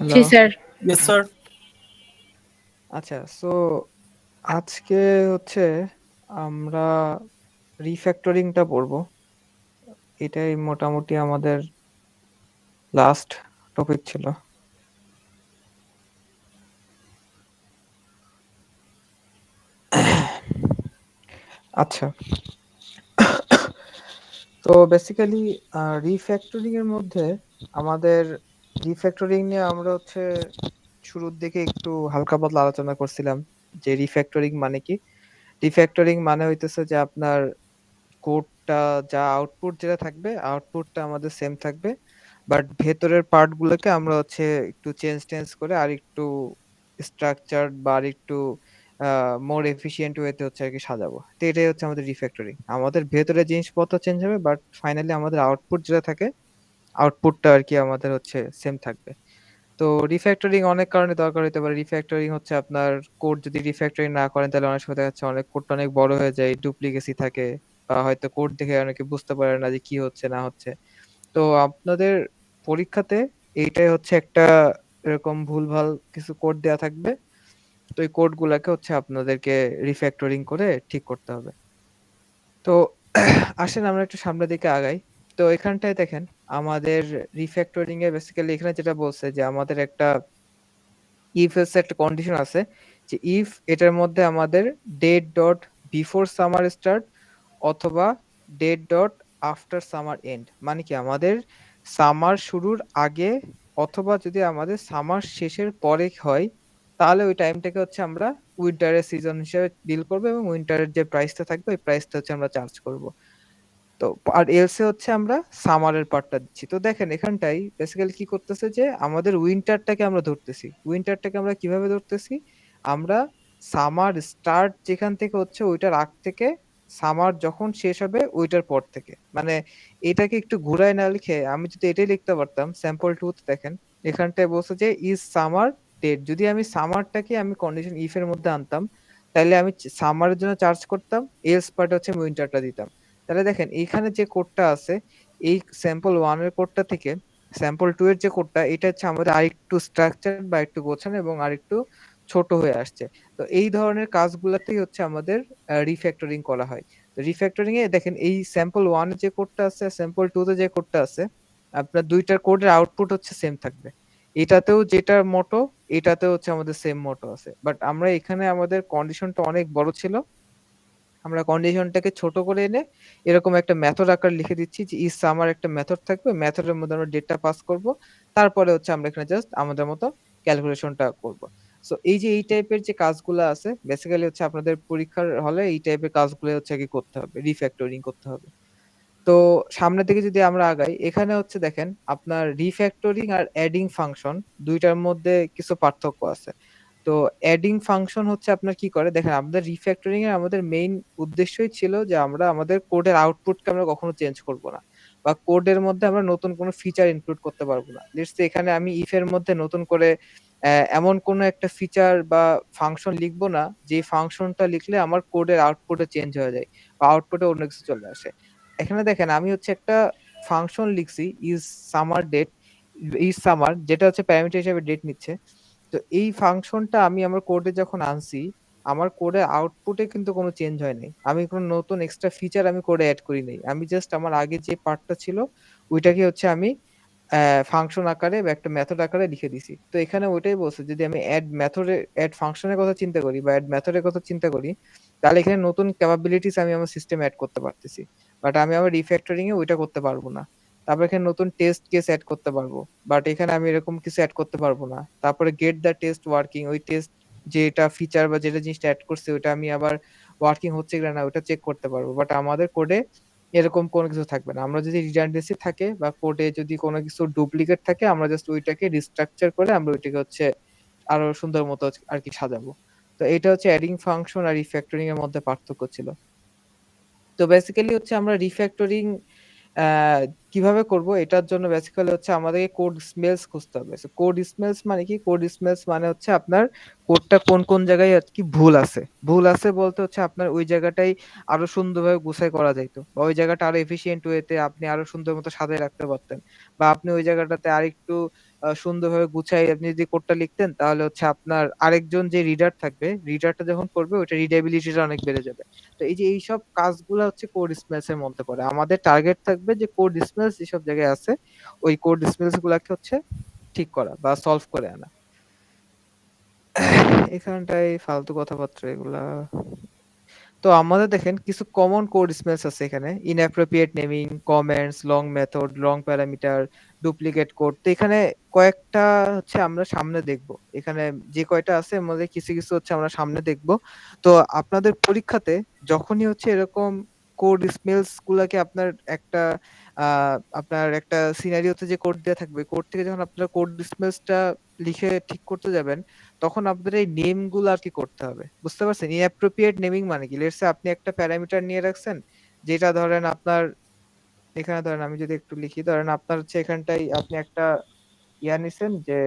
Hello. জি sir. Yes sir. আচ্ছা, so আজকে হচ্ছে আমরা রিফ্যাক্টরিংটা পড়বো। এটাই মোটামুটি আমাদের লাস্ট টপিক ছিল। আচ্ছা, তো বেসিক্যালি রিফ্যাক্টরিং এর মধ্যে আমাদের রিফ্যাক্টরিং নিয়ে আমরা হচ্ছে শুরুর দিকে একটু হালকা পাতলা আলোচনা করছিলাম যে রিফ্যাক্টরিং মানে কি। রিফ্যাক্টরিং মানে হইতেছে যে আপনার কোডটা যা আউটপুট যেটা থাকবে আউটপুটটা আমাদের সেম থাকবে, বাট ভেতরের পার্ট গুলোকে আমরা হচ্ছে একটু চেঞ্জ টেঞ্জ করে আর একটু স্ট্রাকচার বা আর একটু মোর এফিশিয়েন্ট ওয়েতে হচ্ছে আর কি সাজাবো। তো এটাই হচ্ছে আমাদের রিফ্যাক্টরিং। আমাদের ভেতরে জিনিসপত্র চেঞ্জ হবে, বাট ফাইনালি আমাদের আউটপুট যেটা থাকে আউটপুটটা আর কি আমাদের হচ্ছে সেম থাকবে। তো রিফ্যাক্টরিং অনেক কারণে দরকার হতে পারে। রিফ্যাক্টরিং হচ্ছে আপনার কোড যদি রিফ্যাক্টরিং না করেন তাহলে অনেক সময় দেখা যাচ্ছে অনেক কোডটা অনেক বড় হয়ে যায়, ডুপ্লিকেসি থাকে, বা হয়তো কোড দেখে অনেকে বুঝতে পারে না যে কি হচ্ছে না হচ্ছে। তো আপনাদের পরীক্ষাতে এইটাই হচ্ছে একটা এরকম ভুলভাল কিছু কোড দেয়া থাকবে। তো এই কোড গুলাকে হচ্ছে আপনাদেরকে রিফ্যাক্টরিং করে ঠিক করতে হবে। তো আসেন আমরা একটু সামনের দিকে আগাই। তো এখানটায় দেখেন আমাদের রিফ্যাক্টরিং এ বেসিক্যালি এখানে যেটা বলছে যে আমাদের একটা ইফ এলস একটা কন্ডিশন আছে যে ইফ এটার মধ্যে আমাদের date dot before summer start অথবা date dot after summer end, মানে কি আমাদের সামার শুরুর আগে অথবা যদি আমাদের সামার শেষের পরে হয় তাহলে ওই টাইমটাকে হচ্ছে আমরা উইন্টারের সিজন হিসেবে ডিল করবো এবং উইন্টারের যে প্রাইসটা থাকবে ওই প্রাইসটা হচ্ছে আমরা চার্জ করব। তো আর এলসে হচ্ছে আমরা সামারের পার্টটা দিচ্ছি। তো দেখেন এখানটাই বেসিক্যালি কি করতেছে যে আমাদের উইন্টারটাকে আমরা ধরতেছি। উইন্টারটাকে আমরা কিভাবে ধরতেছি? আমরা সামার স্টার্ট যেখান থেকে হচ্ছে ওইটার আগ থেকে সামার যখন শেষ হবে ওইটার পর থেকে, মানে এটাকে একটু ঘুরায় না লিখে আমি যদি এটাই লিখতে পারতাম স্যাম্পল টুথ। দেখেন এখানটায় বলছে যে ইজ সামার ডেট, যদি আমি সামারটাকে আমি কন্ডিশন ইফ এর মধ্যে আনতাম তাহলে আমি সামারের জন্য চার্জ করতাম, এলস পার্ট হচ্ছে আমি উইন্টারটা দিতাম। তাহলে দেখেন এইখানে যে কোডটা আছে এই স্যাম্পল ওয়ান এর কোডটা থেকে স্যাম্পল টু এর যে কোডটা এটা হচ্ছে আমাদের আরেকটু স্ট্রাকচার বা একটু গোছানো এবং আরেকটু ছোট হয়ে আসছে। তো এই ধরনের কাজগুলোতেই হচ্ছে আমাদের রিফ্যাক্টরিং করা হয়। তো রিফ্যাক্টরিং এ দেখেন এই স্যাম্পল ওয়ান এর যে কোডটা আছে স্যাম্পল টু তে যে কোডটা আছে আপনার দুইটার কোডের আউটপুট হচ্ছে সেম থাকবে। এটাতেও যেটার মোটো এটাতেও হচ্ছে আমাদের সেম মোটো আছে, বাট আমরা এখানে আমাদের কন্ডিশনটা অনেক বড় ছিল, আমরা কন্ডিশনটাকে ছোট করে এনে এরকম একটা মেথড আকার লিখে দিচ্ছি যে ইজ সামার একটা মেথড থাকবে, মেথডের মধ্যে আমরা ডেটা পাস করব, তারপরে হচ্ছে আমরা এখানে জাস্ট আমাদের মতো ক্যালকুলেশনটা করব। সো এই যে এই টাইপের যে কাজগুলো আছে বেসিক্যালি হচ্ছে আপনাদের পরীক্ষার হলে এই টাইপের কাজগুলো হচ্ছে কি করতে হবে, রিফ্যাক্টরিং করতে হবে। তো সামনের দিকে যদি আমরা আগাই এখানে হচ্ছে দেখেন আপনার রিফ্যাক্টরিং আর অ্যাডিং ফাংশন দুইটার মধ্যে কিছু পার্থক্য আছে। তো অ্যাডিং ফাংশন হচ্ছে আপনার কি করে দেখেন আমাদের রিফ্যাক্টরিং এর আমাদের মেইন উদ্দেশ্যই ছিল যে আমরা আমাদের কোডের আউটপুটকে আমরা কখনো চেঞ্জ করব না, বা কোডের মধ্যে আমরা নতুন কোনো ফিচার ইনক্লুড করতে পারবো না। লেটস সে এখানে আমি ইফ এর মধ্যে নতুন করে এমন কোনো একটা ফিচার বা ফাংশন লিখবো না যে ফাংশনটা লিখলে আমার কোডের আউটপুটে চেঞ্জ হয়ে যায় বা আউটপুটে অন্য কিছু চলে আসে। এখানে দেখেন আমি হচ্ছে একটা ফাংশন লিখছি is summer date, is summer যেটা হচ্ছে প্যারামিটার হিসেবে ডেট নিচ্ছে। তো এই ফাংশনটা আমি আমার কোডে যখন আনছি আমার কোডের আউটপুটে কিন্তু কোনো চেঞ্জ হয় নাই, আমি কোনো নতুন এক্সট্রা ফিচার আমি কোডে অ্যাড করি নাই, আমি জাস্ট আমার আগে যে পার্টটা ছিল ওইটাকে হচ্ছে আমি ফাংশন আকারে বা একটা মেথড আকারে লিখে দিছি। তো এখানে ওইটাই বলছে যদি আমি অ্যাড ফাংশনের কথা চিন্তা করি বা অ্যাড মেথডের কথা চিন্তা করি তাহলে এখানে নতুন ক্যাপাবিলিটিস আমি আমার সিস্টেমে অ্যাড করতে পারতেছি, বাট আমি আমার রিফ্যাক্টরিং এ ওইটা করতে পারবো না। তারপর এখানে নতুন টেস্ট কেস অ্যাড করতে পারবো, বাট এখানে আমি এরকম কিছু অ্যাড করতে পারবো না। তারপরে গেট দ্য টেস্ট ওয়ার্কিং, ওই টেস্ট যেটা ফিচার বা যেটা জিনিসটা অ্যাড করছে ওটা আমি আবার ওয়ার্কিং হচ্ছে কিনা না ওটা চেক করতে পারবো, বাট আমাদের কোডে এরকম কোনো কিছু থাকবে না। আমরা যদি রিডান্ডেন্সি থাকে বা কোডে যদি কোনো কিছু ডুপ্লিকেট থাকে আমরা জাস্ট ওইটাকে রিস্ট্রাকচার করে আমরা ওইটাকে হচ্ছে আরো সুন্দর মতো আর কি সাজাবো। তো এটা হচ্ছে অ্যাডিং ফাংশন আর রিফ্যাক্টরিং এর মধ্যে পার্থক্য ছিল। তো বেসিক্যালি হচ্ছে আমরা রিফ্যাক্টরিং কিভাবে করব এটার জন্য বেসিক্যালি হচ্ছে আমাদেরকে কোড স্মেলস খুঁজতে হবে। কোড স্মেলস মানে কি? কোড স্মেলস মানে হচ্ছে আপনার কোডটা কোন কোন জায়গায় আর কি ভুল আছে। ভুল আছে বলতে হচ্ছে আপনার ওই জায়গাটাই আরো সুন্দরভাবে গুছাই করা যাইতো, বা ওই জায়গাটা আরো এফিশিয়েন্ট ওয়েতে আপনি আরো সুন্দর মতো সাজায় রাখতে পারতেন, বা আপনি ওই জায়গাটাতে আরেকটু সুন্দরভাবে গুছায় আপনি যদি কোডটা লিখতেন তাহলে হচ্ছে আপনার আরেকজন যে রিডার থাকবে, রিডারটা যখন পড়বে ওইটার রিডেবিলিটিটা অনেক বেড়ে যাবে। তো এই যে এইসব কাজগুলা হচ্ছে কোড স্মেলস এর মধ্যে পড়ে। আমাদের টার্গেট থাকবে যে কোড স্মেলস যেসব জায়গায় আছে ওই কোড স্মেলস গুলাকে হচ্ছে ঠিক করা বা সলভ করে আনা। এখানটায় ফালতু কথাবার্তা এগুলা। তো আমাদের দেখেন কিছু কমন কোড স্মেলস আছে এখানে। Inappropriate naming, comments, long method, long parameter, duplicate code. তো এখানে কয়েকটা হচ্ছে আমরা সামনে দেখব। এখানে যে কয়টা আছে এর মধ্যে কিছু, কিছু হচ্ছে আমরা সামনে দেখব। তো আপনাদের পরীক্ষাতে যখনই হচ্ছে এরকম কোড স্মেলস গুলাকে আপনার একটা আ আপনার একটা সিনারিওতে যে কোড দেয়া থাকবে, কোড থেকে যখন আপনারা কোড স্মেলসটা লিখে ঠিক করতে যাবেন তখন আপনাদের এই নেম গুলো আর কি করতে হবে। বুঝতে পারছেন? inappropriate নেমিং মানে কি? লেটস সে আপনি একটা প্যারামিটার নিয়ে রাখছেন, যেটা ধরেন আপনার এখানে ধরেন আমি যদি একটু লিখি, ধরেন আপনার হচ্ছে এখানটায় আপনি একটা নিছেন যে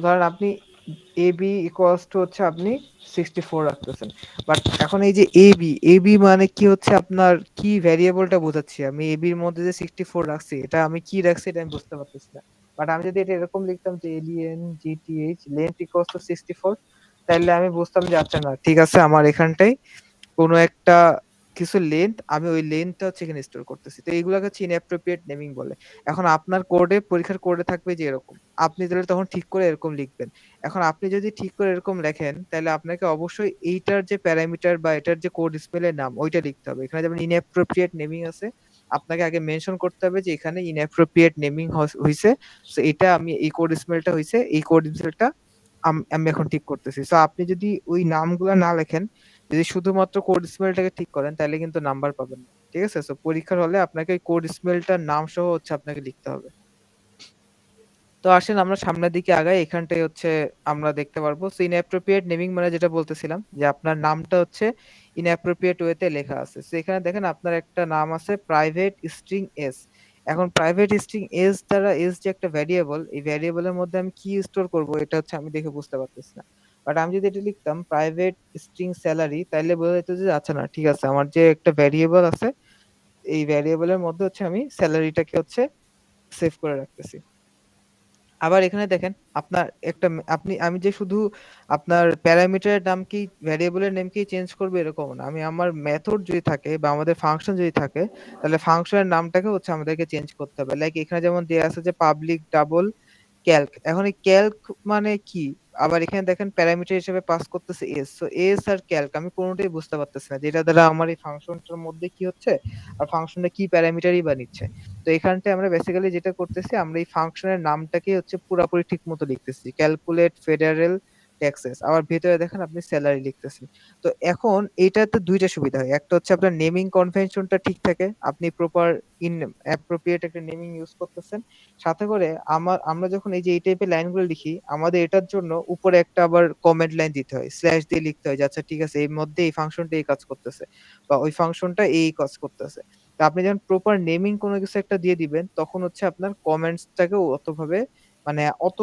ধরেন আপনি এবি ইকুয়ালস টু হচ্ছে আপনি 64 রাখতেছেন। বাট এখন এই যে এবি মানে কি হচ্ছে আপনার কি ভ্যারিয়েবলটা বোঝাচ্ছি আমি এবির মধ্যে যে 64 রাখছি এটা আমি কি রাখছি এটা আমি বুঝতে পারতেছি না। বাট আমি যদি এটা এরকম লিখতাম যে alien GTH length equals to 64, তাহলে আমি বুঝতাম যে আচ্ছা না ঠিক আছে আমার এখানটাই কোনো একটা কিছু লেন্থ আমি ওই লেন্থটা হচ্ছে এখানে স্টোর করতেছি। তো এইগুলাকে হচ্ছে ইনঅ্যাপ্রোপ্রিয়েট নেমিং বলে। এখন আপনার কোডে পরীক্ষার কোডে থাকবে যে এরকম। আপনি তাহলে তখন ঠিক করে এরকম লিখবেন। এখন আপনি যদি ঠিক করে এরকম লেখেন তাহলে আপনাকে অবশ্যই এইটার যে প্যারামিটার বা এটার যে কোড স্পেলের নাম ওইটা লিখতে হবে। এখানে যেমন ইনঅ্যাপ্রোপ্রিয়েট নেমিং আছে, আপনাকে আগে মেনশন করতে হবে যে এখানে ইনঅ্যাপ্রোপ্রিয়েট নেমিং হইছে। সো এটা আমি এই কোড স্পেলটা হইছে, এই কোড স্পেলটা আমি এখন ঠিক করতেছি। সো আপনি যদি ওই নামগুলা না লেখেন, যদি শুধুমাত্র কোড স্পেলটাকে ঠিক করেন তাহলে কিন্তু নাম্বার পাবেন না। ঠিক আছে? সো পরীক্ষার হলে আপনাকে ওই কোড স্পেলটার নাম সহ হচ্ছে আপনাকে লিখতে হবে। তো আসেন আমরা সামনের দিকে আগাই। এখানটায় হচ্ছে আমরা দেখতে পারবো। সো ইনঅ্যাপ্রোপ্রিয়েট নেমিং মানে যেটা বলতেছিলাম যে আপনার নামটা হচ্ছে ইনঅ্যাপ্রোপ্রিয়েট ওয়েতে লেখা আছে। সো এখানে দেখেন আপনার একটা নাম আছে প্রাইভেট স্ট্রিং এস। এখন প্রাইভেট স্ট্রিং এস দ্বারা এস যে একটা ভ্যারিয়েবল, এই ভ্যারিয়েবলের মধ্যে আমি কি স্টোর করব এটা হচ্ছে আমি দেখে বুঝতে পারতেছি না। বাট আমি যদি এটা লিখতাম প্রাইভেট স্ট্রিং স্যালারি তাইলে বোঝা যেত যে আচ্ছা না ঠিক আছে আমার যে একটা ভ্যারিয়েবল আছে এই ভ্যারিয়েবলের মধ্যে হচ্ছে আমি স্যালারিটাকে হচ্ছে সেভ করে রাখতেছি। আবার এখানে দেখেন আপনার একটা আমি যে শুধু আপনার প্যারামিটারের নামকেই ভ্যারিয়েবলের নেমকেই চেঞ্জ করবো এরকম না। আমি আমার মেথড যদি থাকে বা আমাদের ফাংশন যদি থাকে তাহলে ফাংশনের নামটাকে হচ্ছে আমাদেরকে চেঞ্জ করতে হবে। লাইক এখানে যেমন দেয়া আছে যে পাবলিক ডাবল ক্যালক। এখন এই ক্যালক মানে কি? আবার এখানে দেখেন প্যারামিটার হিসেবে পাস করতেছে এস। সো এস আর ক্যালক আমি কোনটাই বুঝতে পারতেছি না। যেটা দ্বারা আমার এই ফাংশনটার মধ্যে কি হচ্ছে আর ফাংশনটা কি প্যারামিটারই বা নিচ্ছে। তো এখানটায় আমরা বেসিক্যালি যেটা করতেছি আমরা এই ফাংশনের নামটাকে হচ্ছে পুরাপুরি ঠিক মতো লিখতেছি। ক্যালকুলেট ফেডারেল ট্যাক্সেস আবার ভেতরে দেখেন আপনি স্যালারি লিখতেছেন। তো এখন এইটাতে ২ টা সুবিধা হয়। একটা হচ্ছে আপনার নেমিং কনভেনশনটা ঠিক থাকে। আপনি প্রপার ইন অ্যাপ্রোপ্রিয়েট একটা নেমিং ইউজ করতেছেন। সাথে করে আমরা যখন এই যে এই টাইপের লাইনগুলো লিখি আমাদের এটার জন্য উপরে একটা আবার কমেন্ট লাইন দিতে হয়। স্ল্যাশ দিয়ে লিখতে হয় যে আচ্ছা ঠিক আছে এর মধ্যে এই ফাংশনটা এই কাজ করতেছে বা ওই ফাংশনটা এই কাজ করতেছে। তো আপনি যখন প্রপার নেমিং কোনো কিছু একটা দিয়ে দিবেন তখন হচ্ছে আপনার কমেন্টসটাকেও অতভাবে মানে অত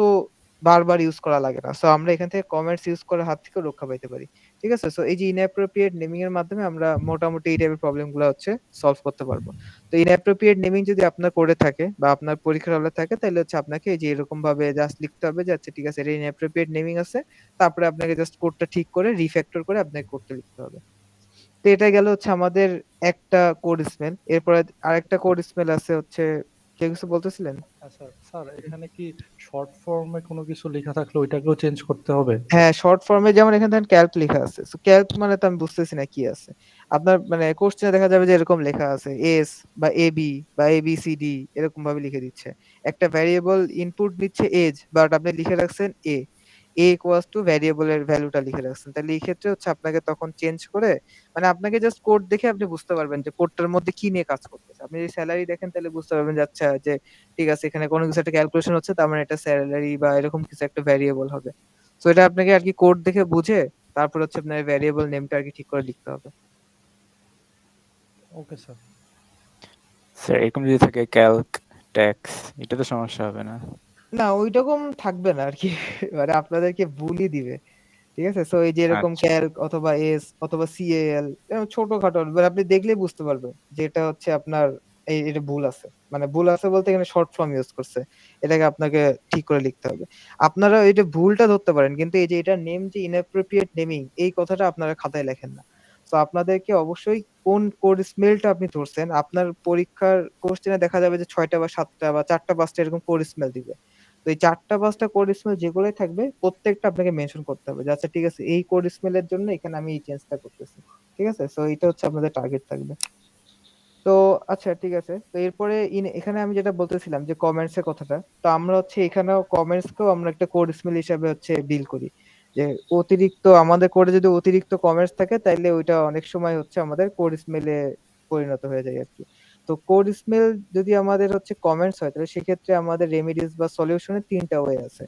বারবার ইউজ করা লাগে না। সো আমরা এখান থেকে কমেন্টস ইউজ করার হাত থেকে রক্ষা পাইতে পারি। ঠিক আছে? সো এই যে inappropriate নেমিং এর মাধ্যমে আমরা মোটামুটি এই টাইপের প্রবলেম গুলা হচ্ছে সলভ করতে পারবো। তো inappropriate নেমিং যদি আপনার কোডে থাকে বা আপনার পরীক্ষার হলে থাকে তাহলে হচ্ছে আপনাকে এই যে এরকম ভাবে জাস্ট লিখতে হবে যে আচ্ছা ঠিক আছে এটা inappropriate নেমিং আছে। তারপরে আপনাকে জাস্ট কোডটা ঠিক করে রিফ্যাক্টর করে আপনাকে কোডটা লিখতে হবে। তো এটা গেল হচ্ছে আমাদের একটা কোড স্মেল। এরপরে আরেকটা কোড স্মেল আছে হচ্ছে কেউ কিছু বলতেছিলেন? আচ্ছা স্যার, এখানে কি শর্ট ফর্মে কোনো কিছু লেখা থাকলে ওইটাকেও চেঞ্জ করতে হবে? হ্যাঁ, শর্ট ফর্মে যেমন এখানে দেখেন ক্যালক লেখা আছে। সো ক্যালক মানে তো আমি বুঝতেছি না কি আছে। আপনার মানে কোশ্চেনে দেখা যাবে যে এরকম লেখা আছে এস বা এবি বা এবিসিডি এরকম ভাবে লিখে দিচ্ছে। একটা ভ্যারিয়েবল ইনপুট নিচ্ছে এজ বাট আপনি লিখে রাখছেন ইকুয়ালস টু ভ্যারিয়েবলের ভ্যালুটা লিখে রাখছেন। তাহলে এই ক্ষেত্রে হচ্ছে আপনাকে তখন চেঞ্জ করে মানে আপনাকে জাস্ট কোড দেখে আপনি বুঝতে পারবেন যে কোডটার মধ্যে কি নিয়ে কাজ করতেছে। আপনি যদি স্যালারি দেখেন তাহলে বুঝতে পারবেন যে আচ্ছা যে ঠিক আছে এখানে কোনো কিছু একটা ক্যালকুলেশন হচ্ছে তার মানে এটা স্যালারি বা এরকম কিছু একটা ভ্যারিয়েবল হবে। সো এটা আপনাকে আরকি কোড দেখে বুঝে তারপর হচ্ছে আপনার ভ্যারিয়েবল নেমটা আরকি ঠিক করে লিখতে হবে। Okay sir. স্যার এরকম যদি থাকে ক্যালক, ট্যাক্স, এটা তো সমস্যা হবে না? না ঐরকম থাকবে না আরকি। মানে আপনাদেরকে ভুলই দিবে। ঠিক আছে? সো এই যে এরকম আচ্ছা ক্যালক অথবা এস অথবা সিএএল ছোটখাটো আপনি দেখলেই বুঝতে পারবেন যে এটা হচ্ছে আপনার এটা ভুল আছে। মানে ভুল আছে বলতে এখানে শর্ট ফর্ম ইউজ করছে। এটাকে আপনাকে ঠিক করে লিখতে হবে। আপনারা এটা ভুলটা ধরতে পারেন কিন্তু এই যে এটার নেম যে inappropriate নেমিং এই কথাটা আপনারা খাতায় লেখেন না। সো আপনাদেরকে অবশ্যই কোন কোড স্মেলটা আপনি ধরছেন আপনার পরীক্ষার কোশ্চেনে দেখা যাবে যে ৬ টা বা ৭ টা বা ৪ টা ৫ টা এরকম কোড স্মেল দিবে। তো এই ৪ টা ৫ টা কোড স্মেল যেগুলোই থাকবে প্রত্যেকটা আপনাকে মেনশন করতে হবে যে আচ্ছা ঠিক আছে এই কোড স্মেলের জন্য এখানে আমি এই চেঞ্জটা করতেছি। ঠিক আছে? সো এটা হচ্ছে আপনাদের টার্গেট থাকবে। তো আচ্ছা ঠিক আছে। তো এরপরে এখানে আমি যেটা বলতেছিলাম যে কমেন্টস এর কথাটা। তো আমরা হচ্ছে এখানেও কমেন্টস কেও আমরা একটা কোড স্মেল হিসাবে হচ্ছে ডিল করি। যে অতিরিক্ত আমাদের কোডে যদি অতিরিক্ত কমেন্টস থাকে তাইলে ওইটা অনেক সময় হচ্ছে আমাদের কোড স্মেলে পরিণত হয়ে যায় আরকি। তো কোড স্মেল যদি আমাদের হচ্ছে কমেন্টস হয় তাহলে সেক্ষেত্রে আমাদের রেমেডিস বা সলিউশনের ৩ টা ওয়ে আছে।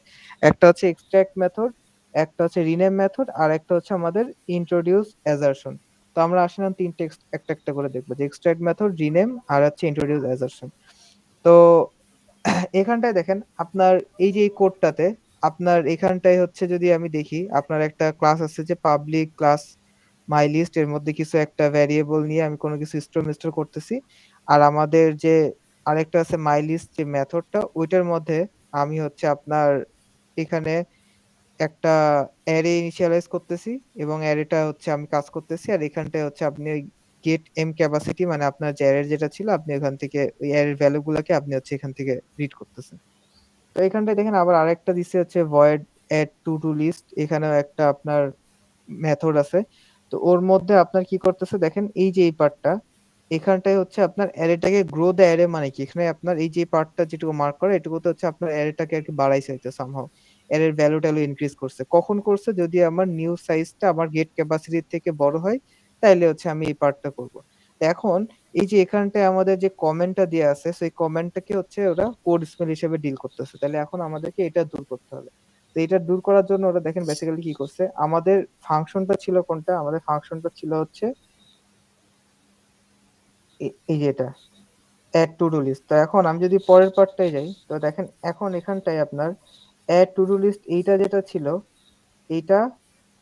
একটা হচ্ছে এক্সট্রাক্ট মেথড, একটা হচ্ছে রিনেম মেথড আর একটা হচ্ছে আমাদের ইন্ট্রোডিউস অ্যাসারশন। তো আমরা আসলাম ৩ টে একটা, একটা করে দেখবো যে এক্সট্রাক্ট মেথড, রিনেম আর হচ্ছে ইন্ট্রোডিউস অ্যাসারশন। তো এখানটায় দেখেন আপনার এই যে এই কোডটাতে আপনার এখানটায় হচ্ছে যদি আমি দেখি আপনার একটা ক্লাস আছে যে পাবলিক ক্লাস মাই লিস্ট এর মধ্যে কিছু একটা ভ্যারিয়েবল নিয়ে আমি কোনো কিছু স্টোর মিস্টোর করতেছি। আর আমাদের যে আরেকটা আছে মাই লিস্ট যে মেথডটা ওইটার মধ্যে আমি হচ্ছে আপনার এখানে একটা অ্যারে ইনিশিয়ালাইজ করতেছি এবং অ্যারেটা হচ্ছে আমি কাজ করতেছি আর এখানটায় হচ্ছে আপনি ওই গেট এম ক্যাপাসিটি মানে আপনার যে অ্যারে যেটা ছিল আপনি ওখান থেকে ওই অ্যারের ভ্যালু গুলাকে আপনি হচ্ছে এখান থেকে রিড করতেছেন। তো এখানটায় দেখেন আবার আরেকটা দিচ্ছে হচ্ছে void add to to list এখানেও একটা আপনার মেথড আছে। তো ওর মধ্যে আপনার কি করতেছে দেখেন এই যে এই পার্টটা এখানটায় হচ্ছে আপনার অ্যারেটাকে গ্রো দ্য অ্যারে মানে কি এখানে আপনার এই যে পার্টটা যেটুকু মার্ক করে এটুকুতে হচ্ছে আপনার অ্যারেটাকে আর কি বাড়াইছে হইতো সামহাউ অ্যারের ভ্যালু ট্যালু ইনক্রিজ করছে কখন করছে যদি আমার নিউ সাইজটা আমার গেট ক্যাপাসিটির থেকে বড় হয় তাইলে হচ্ছে আমি এই পার্টটা করব। তো এখন এই যে এখানটায় আমাদের যে কমেন্টটা দেয়া আছে সেই কমেন্টটাকে হচ্ছে ওরা কোড স্মেল হিসেবে ডিল করতেছে তাহলে এখন আমাদেরকে এটা দূর করতে হবে। তো এটা দূর করার জন্য ওরা দেখেন বেসিক্যালি কি করছে আমাদের ফাংশনটা ছিল কোনটা আমাদের ফাংশনটা ছিল হচ্ছে এই যে এটা অ্যাড টু ডু লিস্ট। তো এখন আমি যদি পরের পার্টটায় যাই তো দেখেন এখন এখানটায় আপনার অ্যাড টু ডু লিস্ট এইটা যেটা ছিল এইটা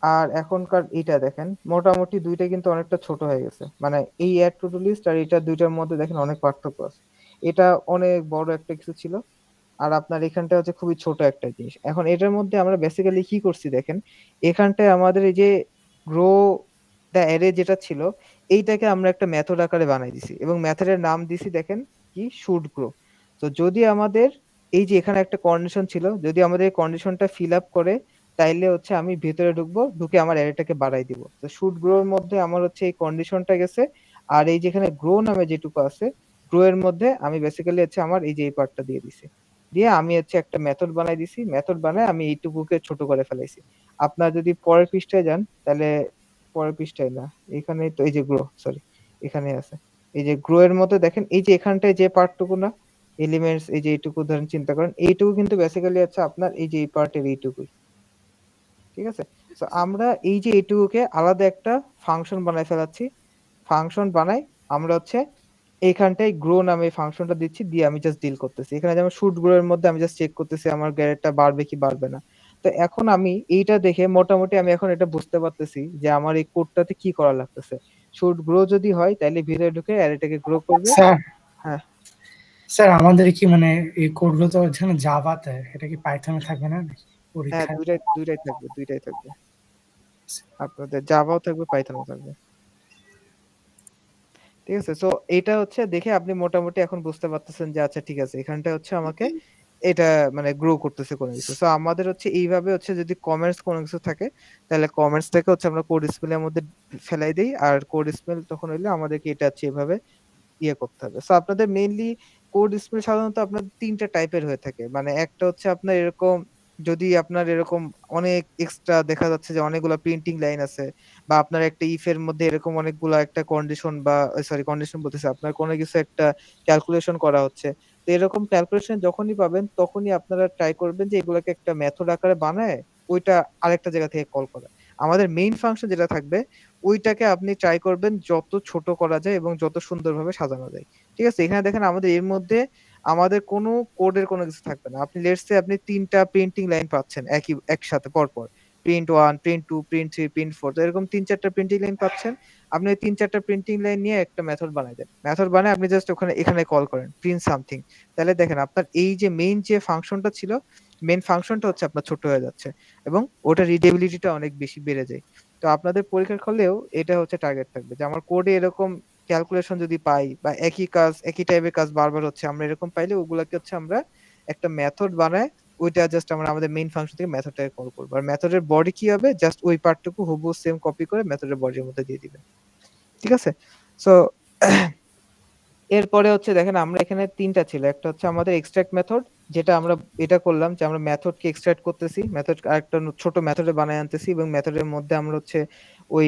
আর এখনকার এইটা দেখেন মোটামুটি দুইটা কিন্তু অনেকটা ছোট হয়ে গেছে মানে এই অ্যাড টু ডু লিস্ট আর এটা দুইটার মধ্যে দেখেন অনেক পার্থক্য আছে। এটা অনেক বড় একটা কিছু ছিল আর আপনার এখানটা হচ্ছে খুবই ছোট একটা জিনিস। এখন এটার মধ্যে আমরা বেসিক্যালি কি করছি দেখেন, এখানটায় আমাদের এই যে গ্রো দ্য অ্যারে যেটা ছিল, এইটাকে আমরা একটা মেথড আকারে বানাই দিছি এবং মেথডের নাম দিছি দেখেন কি শুড গ্রো। তো যদি আমাদের এই যে এখানে একটা কন্ডিশন ছিল, যদি আমাদের এই কন্ডিশনটা ফিল আপ করে তাইলে হচ্ছে আমি ভেতরে ঢুকবো, ঢুকে আমার অ্যারেটাকে বাড়াই দিব। তো শুড গ্রো এর মধ্যে আমার হচ্ছে এই কন্ডিশনটা গেছে আর এই যেখানে গ্রো নামে যেটুকু আছে, গ্রো এর মধ্যে আমি বেসিক্যালি হচ্ছে আমার এই যে এই পার্টটা দিয়ে দিছি। দিয়ে আমি হচ্ছে একটা মেথড বানাই দিছি মেথড বানায় আমি এইটুকুকে ছোট করে ফেলাইছি। আপনার যদি পরের পৃষ্ঠায় যান তাহলে পরের পৃষ্ঠায় না এখানে তো এই যে গ্রো সরি এখানে আছে এই যে গ্রো এর মধ্যে দেখেন এই যে এখানটায় যে পার্টটুকু না এলিমেন্টস এই যে এইটুকু ধরেন চিন্তা করেন এইটুকু কিন্তু বেসিক্যালি আছে আপনার এই যে এই পার্টের এইটুকুই। ঠিক আছে? তো আমরা এই যে এইটুকুকে আলাদা একটা ফাংশন বানায় ফেলাচ্ছি। ফাংশন বানাই আমরা হচ্ছে এইখানটায় গ্রো নামে ফাংশনটা দিচ্ছি দিয়ে আমি জাস্ট ডিল করতেছি। এখানে যেমন শুড গ্রো এর মধ্যে আমি জাস্ট চেক করতেছি আমার গ্রেডটা বাড়বে কি বাড়বে না। তো এখন আমি এইটা দেখে মোটামুটি আমি এখন এটা বুঝতে পারতেছি যে আমার এই কোডটাতে কি করা লাগতেছে। শুড গ্রো যদি হয় তাইলে ভিতরে ঢুকে অ্যারেটাকে গ্রো করবে। স্যার হ্যাঁ স্যার আমাদের কি মানে এই কোডগুলো তো এখানে জাভাতে এটা কি পাইথনে থাকবে না হ্যাঁ পরীক্ষায়? দুইটাই থাকবে আপনাদের জাভাও থাকবে পাইথনও থাকবে। ঠিক আছে? সো এটা হচ্ছে দেখে আপনি মোটামুটি এখন বুঝতে পারতেছেন যে আচ্ছা ঠিক আছে এখানটা হচ্ছে আমাকে এটা মানে গ্রো করতেছে কোনো কিছু। সো আমাদের হচ্ছে এইভাবে হচ্ছে যদি কমার্স কোনো কিছু থাকে তাহলে কমার্সটাকে হচ্ছে আমরা কোড স্পেলের মধ্যে ফেলাই দেই আর কোড স্পেল তখন হইলে আমাদেরকে এটা হচ্ছে এভাবে ইয়ে করতে হবে। সো আপনাদের মেইনলি কোড স্পেল সাধারণত আপনার ৩ টা টাইপের হয়ে থাকে। মানে একটা হচ্ছে আপনার এরকম যদি আপনার এরকম অনেক এক্সট্রা দেখা যাচ্ছে যে অনেকগুলা প্রিন্টিং লাইন আছে বা আপনার একটা ইফ এর মধ্যে এরকম অনেকগুলা একটা কন্ডিশন বা সরি কন্ডিশন বলতেছি আপনার কোনো কিছু একটা ক্যালকুলেশন করা হচ্ছে। তো এরকম ক্যালকুলেশন যখনই পাবেন তখনই আপনারা ট্রাই করবেন যে এগুলাকে একটা মেথড আকারে বানায় ওইটা আরেকটা জায়গা থেকে কল করা। আমাদের মেইন ফাংশন যেটা থাকবে ওইটাকে আপনি ট্রাই করবেন যত ছোট করা যায় এবং যত সুন্দরভাবে সাজানো যায়। ঠিক আছে? এখানে দেখেন আমাদের এর মধ্যে আমাদের কোনো কোডের কোনো কিছু থাকবে না। আপনি লেটস সে আপনি ৩ টা প্রিন্টিং লাইন পাচ্ছেন একসাথে পরপর। Print 1, print 2, print 3, print 4। তো এরকম ৩-৪টা প্রিন্টিং লাইন পাচ্ছেন। আপনি ওই ৩-৪টা প্রিন্টিং লাইন নিয়ে একটা মেথড বানাই দেন। মেথড বানায় আপনি জাস্ট এখানে কল করেন প্রিন্ট সামথিং। তাহলে দেখেন আপনার এই যে মেইন যে ফাংশনটা ছিল, মেইন ফাংশনটা হচ্ছে আপনার ছোট হয়ে যাচ্ছে এবং ওটার রিডেবিলিটিটা অনেক বেশি বেড়ে যায়। তো আপনাদের পরীক্ষার হলেও এটা হচ্ছে টার্গেট থাকবে যে আমার কোডে এরকম ক্যালকুলেশন যদি পাই বা একই কাজ একই টাইপের কাজ বারবার হচ্ছে, আমরা এরকম পাইলে ওগুলাকে হচ্ছে আমরা একটা মেথড বানায় ওইটা জাস্ট আমরা আমাদের মেইন ফাংশন থেকে মেথডটাকে কল করবো। আর মেথডের বডি কি হবে, জাস্ট ওই পার্টটুকু হুবহু সেম কপি করে মেথডের বডির মধ্যে দিয়ে দিবেন। ঠিক আছে? সো এরপরে হচ্ছে দেখেন আমরা এখানে ৩টা ছিল। একটা হচ্ছে আমাদের এক্সট্রাক্ট মেথড, যেটা আমরা এটা করলাম যে আমরা মেথডকে এক্সট্রাক্ট করতেছি, মেথড আরেকটা ছোট মেথডে বানায় আনতেছি এবং মেথডের মধ্যে আমরা হচ্ছে ওই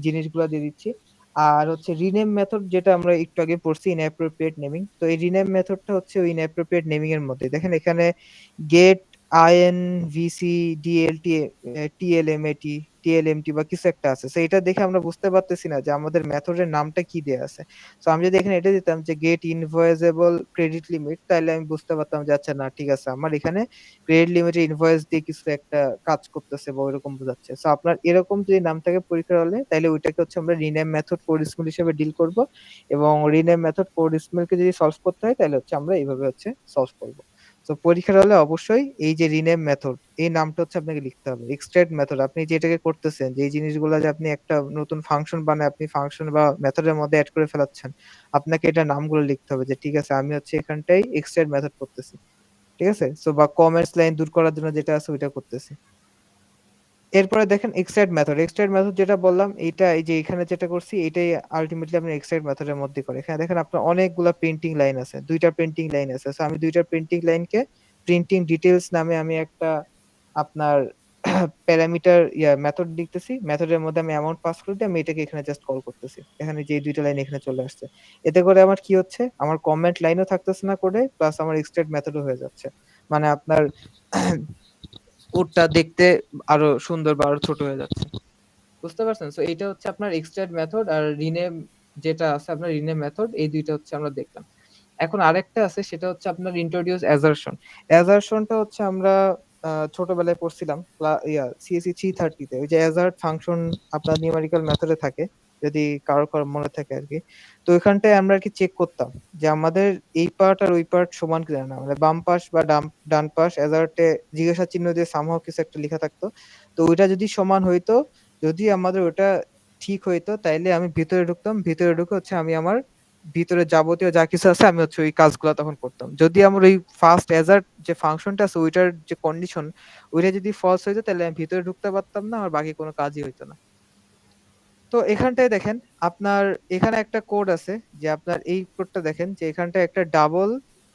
জিনিসগুলো দিয়ে দিচ্ছি। আর হচ্ছে রিনেম মেথড, যেটা আমরা একটু আগে পড়ছি ইনঅ্যাপ্রোপ্রিয়েট নেমিং। তো এই রিনেম মেথডটা হচ্ছে ওই ইনঅ্যাপ্রোপ্রিয়েট নেমিং এর মধ্যে। দেখেন এখানে gate INVC DLT TLMAT TLMT বা কিছু একটা আছে। সো এটা দেখে আমরা বুঝতে পারতেছি না যে আমাদের মেথডের নামটা কি দেয়া আছে। সো আমি যদি এখানে এটা দিতাম যে গেট ইনভয়েসেবল ক্রেডিট লিমিট, তাহলে আমি বুঝতে পারতাম যে আচ্ছা না ঠিক আছে, আমার এখানে ক্রেডিট লিমিটের ইনভয়েস দিয়ে কিছু একটা কাজ করতেছে বা ওইরকম বোঝাচ্ছে। সো আপনার এরকম যদি নাম থাকে পরীক্ষার হলে, তাহলে ওইটাকে হচ্ছে আমরা রিনেম মেথড ফর স্মল হিসেবে ডিল করব এবং রিনেম মেথড ফর স্মলকে যদি সলভ করতে হয় তাহলে হচ্ছে আমরা এইভাবে হচ্ছে সলভ করব। তো পরীক্ষার হলে অবশ্যই এই যে রিনেম মেথড এই নামটা হচ্ছে আপনাকে লিখতে হবে। এক্সট্রাক্ট মেথড আপনি যেটাকে করতেছেন, যে এই জিনিসগুলো যে আপনি একটা নতুন ফাংশন বানায় আপনি ফাংশন বা মেথডের মধ্যে অ্যাড করে ফেলাচ্ছেন, আপনাকে এটা নামগুলো লিখতে হবে যে ঠিক আছে আমি হচ্ছে এখানটাই এক্সট্রাক্ট মেথড করতেছি। ঠিক আছে? সো বা কমেন্টস লাইন দূর করার জন্য যেটা আছে ওইটা করতেছি। এরপরে দেখেন এক্সট্রাক্ট মেথড। এক্সট্রাক্ট মেথড যেটা বললাম এইটা, এই যে এখানে যেটা করছি এটাই আলটিমেটলি আপনি এক্সট্রাক্ট মেথডের মধ্যে করে। এখানে দেখেন আপনার অনেকগুলা প্রিন্টিং লাইন আছে, 2টা প্রিন্টিং লাইন আছে। সো আমি 2টা প্রিন্টিং লাইনকে প্রিন্টিং ডিটেইলস নামে আমি একটা আপনার প্যারামিটার মেথড লিখতেছি। মেথডের মধ্যে আমি অ্যামাউন্ট পাস করে দিয়ে আমি এটাকে এখানে জাস্ট কল করতেছি। এখানে যে 2টা লাইন এখানে চলে আসছে। এতে করে আমার কি হচ্ছে, আমার কমেন্ট লাইনও থাকতেছে না কোডে, প্লাস আমার এক্সট্রাক্ট মেথডও হয়ে যাচ্ছে। মানে আপনার কোডটা দেখতে আরো সুন্দর বা আরো ছোট হয়ে যাচ্ছে। বুঝতে পারছেন? সো এইটা হচ্ছে আপনার এক্সট্রাক্ট মেথড আর রিনেম যেটা আছে আপনার রিনেম মেথড, এই দুইটা হচ্ছে আমরা দেখলাম। এখন আরেকটা আছে সেটা হচ্ছে আপনার ইন্ট্রোডিউস অ্যাসারশন। অ্যাসারশনটা হচ্ছে আমরা ছোটবেলায় পড়ছিলাম সিএসসি 330 তে। ওই যে অ্যাসার্ট ফাংশন আপনার নিউমেরিক্যাল মেথডে থাকে, যদি কারো মনে থাকে আরকি। তো ওইখানটায় আমরা আরকি চেক করতাম যে আমাদের এই পার্ট আর ওই পার্ট সমান কিনা না। মানে বাম পাশ বা ডান পাশ অ্যাসার্টে জিজ্ঞাসা চিহ্ন দিয়ে সামহাউ কিছু একটা লেখা থাকতো। তো ওইটা যদি সমান হইতো, যদি আমাদের ওটা ঠিক হইতো, তাইলে আমি ভিতরে ঢুকতাম। ভিতরে ঢুকে হচ্ছে আমি আমার ভিতরে যাবতীয় যা কিছু আছে আমি হচ্ছে ওই কাজগুলা তখন করতাম। যদি আমার ওই ফার্স্ট হ্যাজার্ড যে ফাংশনটা আছে ওইটার যে কন্ডিশন ওইটা যদি ফলস হইতো, তাহলে আমি ভিতরে ঢুকতে পারতাম না, আমার বাকি কোনো কাজই হইতো না। তো এখানটায় দেখেন আপনার এখানে একটা কোড আছে, যে আপনার এই কোডটা দেখেন যে এখানটায় একটা ডাবল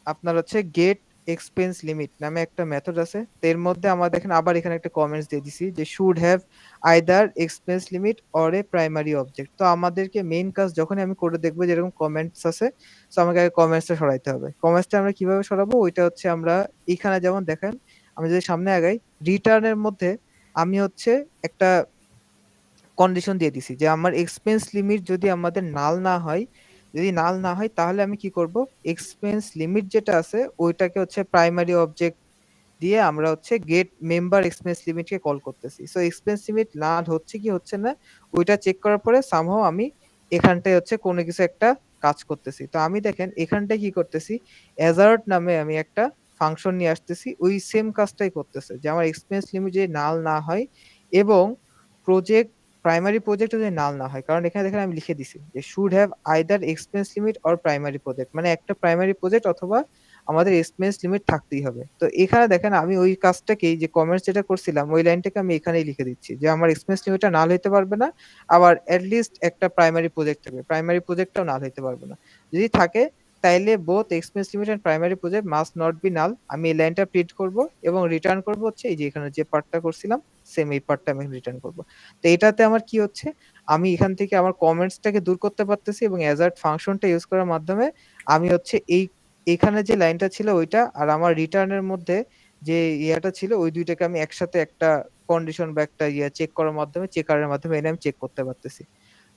আপনার হচ্ছে গেট এক্সপেন্স লিমিট নামে একটা মেথড আছে। তো এর মধ্যে আমরা দেখেন আবার এখানে একটা কমেন্টস দিয়ে দিছি যে should have either expense limit or a primary object. তো আমাদেরকে মেইন কাজ যখনই আমি কোডে দেখবো যে এরকম কমেন্টস আছে, তো আমাকে আগে কমেন্টসটা সরাইতে হবে। কমেন্টসটা আমরা কিভাবে সরাবো, ওইটা হচ্ছে আমরা এখানে যেমন দেখেন, আমি যদি সামনে আগাই রিটার্নের মধ্যে আমি হচ্ছে একটা কন্ডিশন দিয়ে দিছি যে আমার এক্সপেন্স লিমিট যদি আমাদের নাল না হয়, যদি নাল না হয় তাহলে আমি কি করব, এক্সপেন্স লিমিট যেটা আছে ওইটাকে হচ্ছে প্রাইমারি অবজেক্ট দিয়ে আমরা হচ্ছে গেট মেম্বার এক্সপেন্স লিমিটকে কল করতেছি। সো এক্সপেন্স লিমিট নাল হচ্ছে কি হচ্ছে না ওইটা চেক করার পরে সামহাও আমি এখানটায় হচ্ছে কোনো কিছু একটা কাজ করতেছি। তো আমি দেখেন এখানটায় কি করতেছি, অ্যাজার্ট নামে আমি একটা ফাংশন নিয়ে আসতেছি, ওই সেম কাজটাই করতেছে যে আমার এক্সপেন্স লিমিট যদি নাল না হয় এবং প্রজেক্ট প্রাইমারি প্রজেক্ট যদি নাল না হয়, কারণ এখানে দেখেন আমি লিখে দিছি যে should have either expense limit or primary project, মানে একটা প্রাইমারি প্রজেক্ট অথবা আমাদের এক্সপেন্স লিমিট থাকতেই হবে। তো এখানে দেখেন আমি ওই কাজটাকেই যে কমেন্টস যেটা করছিলাম ওই লাইনটাকে আমি এখানেই লিখে দিচ্ছি যে আমার এক্সপেন্স লিমিটটা নাল হইতে পারবে না, আবার লিস্ট একটা প্রাইমারি প্রজেক্ট থাকবে, প্রাইমারি প্রজেক্টটাও নাল হইতে পারবে না। যদি থাকে তাইলে both expense limit and primary project must not be null. আমি এই লাইনটা প্রিন্ট করব এবং রিটার্ন করব হচ্ছে এই যে এখানে যে পার্টটা করছিলাম সেম এই পার্টটা আমি রিটার্ন করব। তো এটাতে আমার কি হচ্ছে, আমি এখান থেকে আমার কমেন্টসটাকে দূর করতে পারতেছি এবং অ্যাজার্ট ফাংশনটা ইউজ করার মাধ্যমে আমি হচ্ছে এখানে যে লাইনটা ছিল ওইটা আর আমার রিটার্নের মধ্যে যে ইয়াটা ছিল ওই দুইটাকে আমি একসাথে একটা কন্ডিশন বা একটা চেক করার মাধ্যমে চেকারের মাধ্যমে এনে আমি চেক করতে পারতেছি।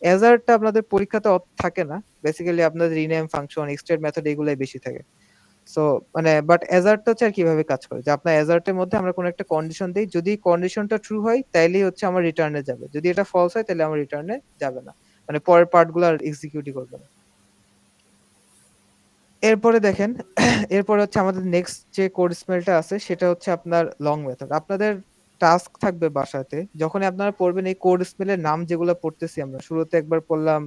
অ্যাজার্টটা আপনাদের পরীক্ষাতে থাকে না, বেসিক্যালি আপনাদের রিনেম ফাংশন এক্সট্রাক্ট মেথড এগুলাই বেশি থাকে। সো মানে বাট অ্যাজারটা হচ্ছে আর কিভাবে কাজ করে যে আপনার অ্যাজার্টের মধ্যে আমরা কোনো একটা কন্ডিশন দেই, যদি কন্ডিশনটা ট্রু হয় তাইলেই হচ্ছে আমার রিটার্নে যাবে, যদি এটা ফলস হয় তাহলে আমার রিটার্নে যাবে না, মানে পরের পার্টগুলো আর এক্সিকিউটই করবে না। এরপরে দেখেন এরপরে হচ্ছে আমাদের নেক্সট যে কোড স্মেলটা আছে সেটা হচ্ছে আপনার লং মেথড। আপনাদের টাস্ক থাকবে বাসাতে, যখনই আপনারা পড়বেন এই কোড স্মেলের নাম যেগুলো পড়তেছি আমরা, শুরুতে একবার পড়লাম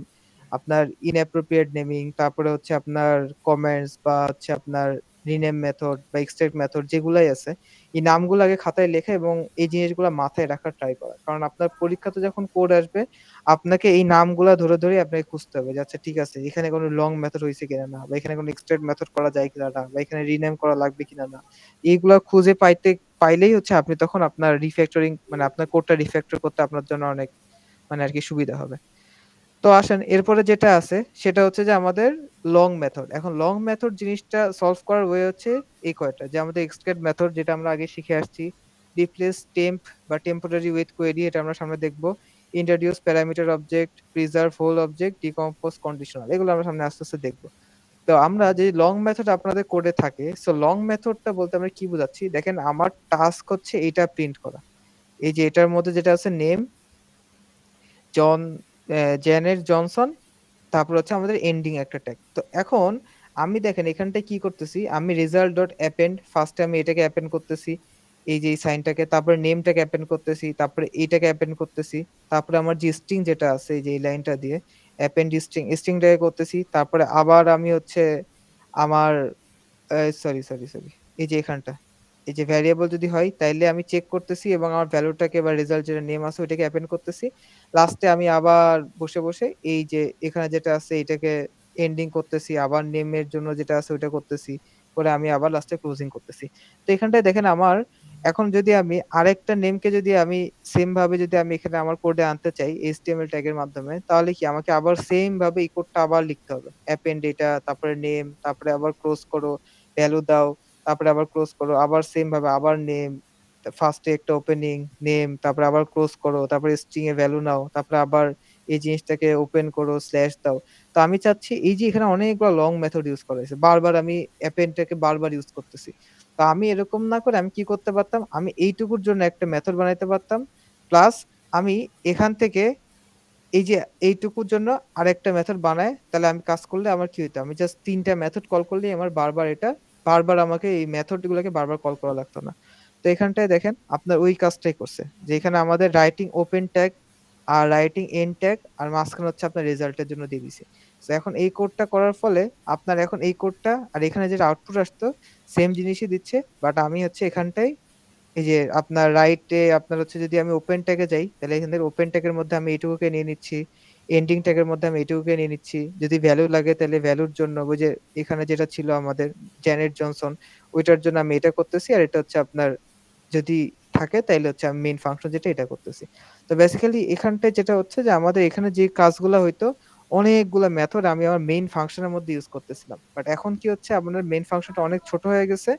আপনার ইনঅ্যাপ্রোপ্রিয়েট নেমিং, তারপরে হচ্ছে আপনার কমেন্টস বা হচ্ছে আপনার রিনেম মেথড বা এক্সট্রাক্ট মেথড যেগুলাই আছে, এই নামগুলো আগে খাতায় লেখা এবং এই জিনিসগুলো মাথায় রাখার ট্রাই করা, কারণ আপনার পরীক্ষাতে যখন কোড আসবে আপনাকে এই নামগুলা ধরে ধরে আপনাকে খুঁজতে হবে যে আচ্ছা ঠিক আছে এখানে কোনো লং মেথড হয়েছে কিনা না, বা এখানে কোনো এক্সট্রাক্ট মেথড করা যায় কিনা না, বা এখানে রিনেম করা লাগবে কিনা না। এইগুলা খুঁজে পাইলেই হচ্ছে আপনি তখন আপনার রিফ্যাক্টরিং মানে আপনার কোডটা রিফ্যাক্টর করতে আপনার জন্য অনেক মানে আর কি সুবিধা হবে। তো আসেন এরপরে যেটা আছে সেটা হচ্ছে যে আমাদের লং মেথড। এখন লং মেথড জিনিসটা সলভ করার ওয়ে হচ্ছে এই কয়টা, যে আমাদের এক্সট্রাক্ট মেথড যেটা আমরা আগে শিখে আসছি, রিপ্লেস টেম্প বা টেম্পোরারি উইথ কোয়েরি এটা আমরা সামনে দেখবো, introduce parameter object, preserve whole object, decompose conditional, এগুলো আমরা সামনে আস্তে আস্তে দেখবো। তো আমরা যে লং মেথড আপনাদের কোডে থাকে, সো লং মেথডটা বলতে আমরা কি বোঝাচ্ছি, দেখেন আমার টাস্ক হচ্ছে এটা প্রিন্ট করা, এই যে এটার মধ্যে যেটা আছে নেম জন জেনের জনসন, তারপর হচ্ছে আমাদের এন্ডিং একটা ট্যাগ। তো এখন আমি দেখেন এখানটায় কি করতেছি, আমি রেজাল্ট ডট অ্যাপেন্ড, ফার্স্টে আমি এটাকে অ্যাপেন্ড করতেছি, এই যে এই সাইনটাকে, তারপরে নেমটাকে অ্যাপেন্ড করতেছি, তারপরে এইটাকে অ্যাপেন্ড করতেছি, তারপরে আমার যে স্ট্রিং যেটা আছে এই যে এই লাইনটা দিয়ে অ্যাপেন্ড স্ট্রিংটাকে করতেছি, তারপরে আবার আমি হচ্ছে আমার সরি এই যে এখানটা এই যে ভ্যারিয়েবল যদি হয় তাইলে আমি চেক করতেছি এবং আমার ভ্যালুটাকে বা রেজাল্ট যেটা নেম আছে ওইটাকে অ্যাপেন্ড করতেছি, লাস্টে আমি আবার বসে বসে এই যে এখানে যেটা আছে এটাকে এন্ডিং করতেছি, আবার নেমের জন্য যেটা আছে ওইটা করতেছি, করে আমি আবার লাস্টে ক্লোজিং করতেছি। তো এখানটায় দেখেন আমার এখন যদি আমি আরেকটা নেমকে যদি আমি সেম ভাবে যদি আমি এখানে আমার কোডে আনতে চাই এইচটিএমএল ট্যাগের মাধ্যমে, তাহলে কি আমাকে আবার সেম ভাবে এই কোডটা আবার লিখতে হবে, অ্যাপেন্ড এটা, তারপরে নেম, তারপরে আবার ক্লোজ করো, ভ্যালু দাও, তারপরে আবার ক্লোজ করো, আবার সেম ভাবে আবার নেম, ফার্স্টে একটা ওপেনিং নেম, তারপরে আবার ক্লোজ করো, তারপরে স্ট্রিং এ ভ্যালু নাও, তারপরে আবার এই জিনিসটাকে ওপেন করো, স্ল্যাশ দাও। তো আমি চাচ্ছি এই যে এখানে অনেকগুলো লং মেথড ইউজ করা হয়েছে, বারবার আমি অ্যাপেন্ডটাকে বারবার ইউজ করতেছি। তো আমি এরকম না করে আমি কি করতে পারতাম, আমি এইটুকুর জন্য একটা মেথড বানাইতে পারতাম, প্লাস আমি এখান থেকে এই যে এইটুকুর জন্য আরেকটা মেথড বানায়, তাহলে আমি কাজ করলে আমার কি হইতো, আমি জাস্ট তিনটা মেথড কল করলেই আমার বারবার আমাকে এই মেথড গুলোকে বারবার কল করা লাগতো না। তো এখানটায় দেখেন আপনার ওই কাজটাই করছে, যে এখানে আমাদের রাইটিং ওপেন ট্যাগ আর রাইটিং এন্ড ট্যাগ আর মাঝখানে হচ্ছে আপনার রেজাল্টের জন্য দিয়ে দিছে। তো এখন এই কোডটা করার ফলে আপনার এখন এই কোডটা আর এখানে যেটা আউটপুট আসতো সেম জিনিসই দিচ্ছে, বাট আমি হচ্ছে এখানটায় এই যে আপনার রাইটে আপনার হচ্ছে যদি আমি ওপেন ট্যাগে যাই তাহলে এখান থেকে ওপেন ট্যাগের মধ্যে আমি এইটুকুকে নিয়ে নিচ্ছি, এন্ডিং ট্যাগের মধ্যে আমি এইটুকুকে নিয়ে নিচ্ছি, যদি ভ্যালু লাগে তাহলে ভ্যালুর জন্য ওই যে এখানে যেটা ছিল আমাদের জ্যানেট জনসন ওইটার জন্য আমি এটা করতেছি, আর এটা হচ্ছে আপনার যদি থাকে তাইলে হচ্ছে আমি মেইন ফাংশন যেটা এটা করতেছি। তো বেসিক্যালি এখানটায় যেটা হচ্ছে যে আমাদের এখানে যে কাজগুলো হইতো অনেকগুলো মেথড আমি আমার মেইন ফাংশনের মধ্যে ইউজ করতেছিলাম, বাট এখন কি হচ্ছে আমাদের মেইন ফাংশনটা অনেক ছোট হয়ে গেছে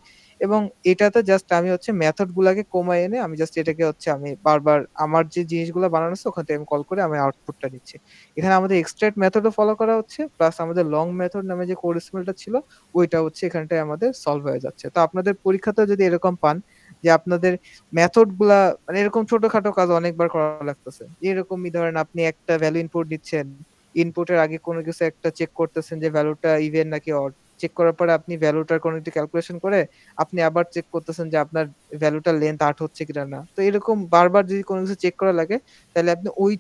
এবং এটাতে জাস্ট আমি হচ্ছে মেথড গুলাকে কমায় এনে আমি জাস্ট এটাকে হচ্ছে আমি বারবার আমার যে জিনিসগুলো বানানো আছে ওখান থেকে আমি কল করে আমি আউটপুটটা নিচ্ছি। এখানে আমাদের এক্সট্রাক্ট মেথডও ফলো করা হচ্ছে, প্লাস আমাদের লং মেথড নামে যে কোড স্মেলটা ছিল ওইটা হচ্ছে এখানটায় আমাদের সলভ হয়ে যাচ্ছে। তো আপনাদের পরীক্ষাতে যদি এরকম পান যে আপনাদের মেথড গুলা মানে এরকম ছোটখাটো কাজ অনেকবার করা লাগতেছে, এরকমই ধরেন আপনি একটা ভ্যালু ইনপুট দিচ্ছেন, ইনপুটের আগে কোনো কিছু একটা চেক করতেছেন যে ভ্যালুটা ইভেন নাকি অড, চেক করার পরে আপনি ভ্যালুটার কোনো একটা ক্যালকুলেশন করে আপনি আবার চেক করতেছেন যে আপনার ভ্যালুটার লেন্থ ৮ হচ্ছে কিনা না। তো এরকম বারবার যদি কোনো কিছু চেক করা লাগে তাহলে আপনি ওই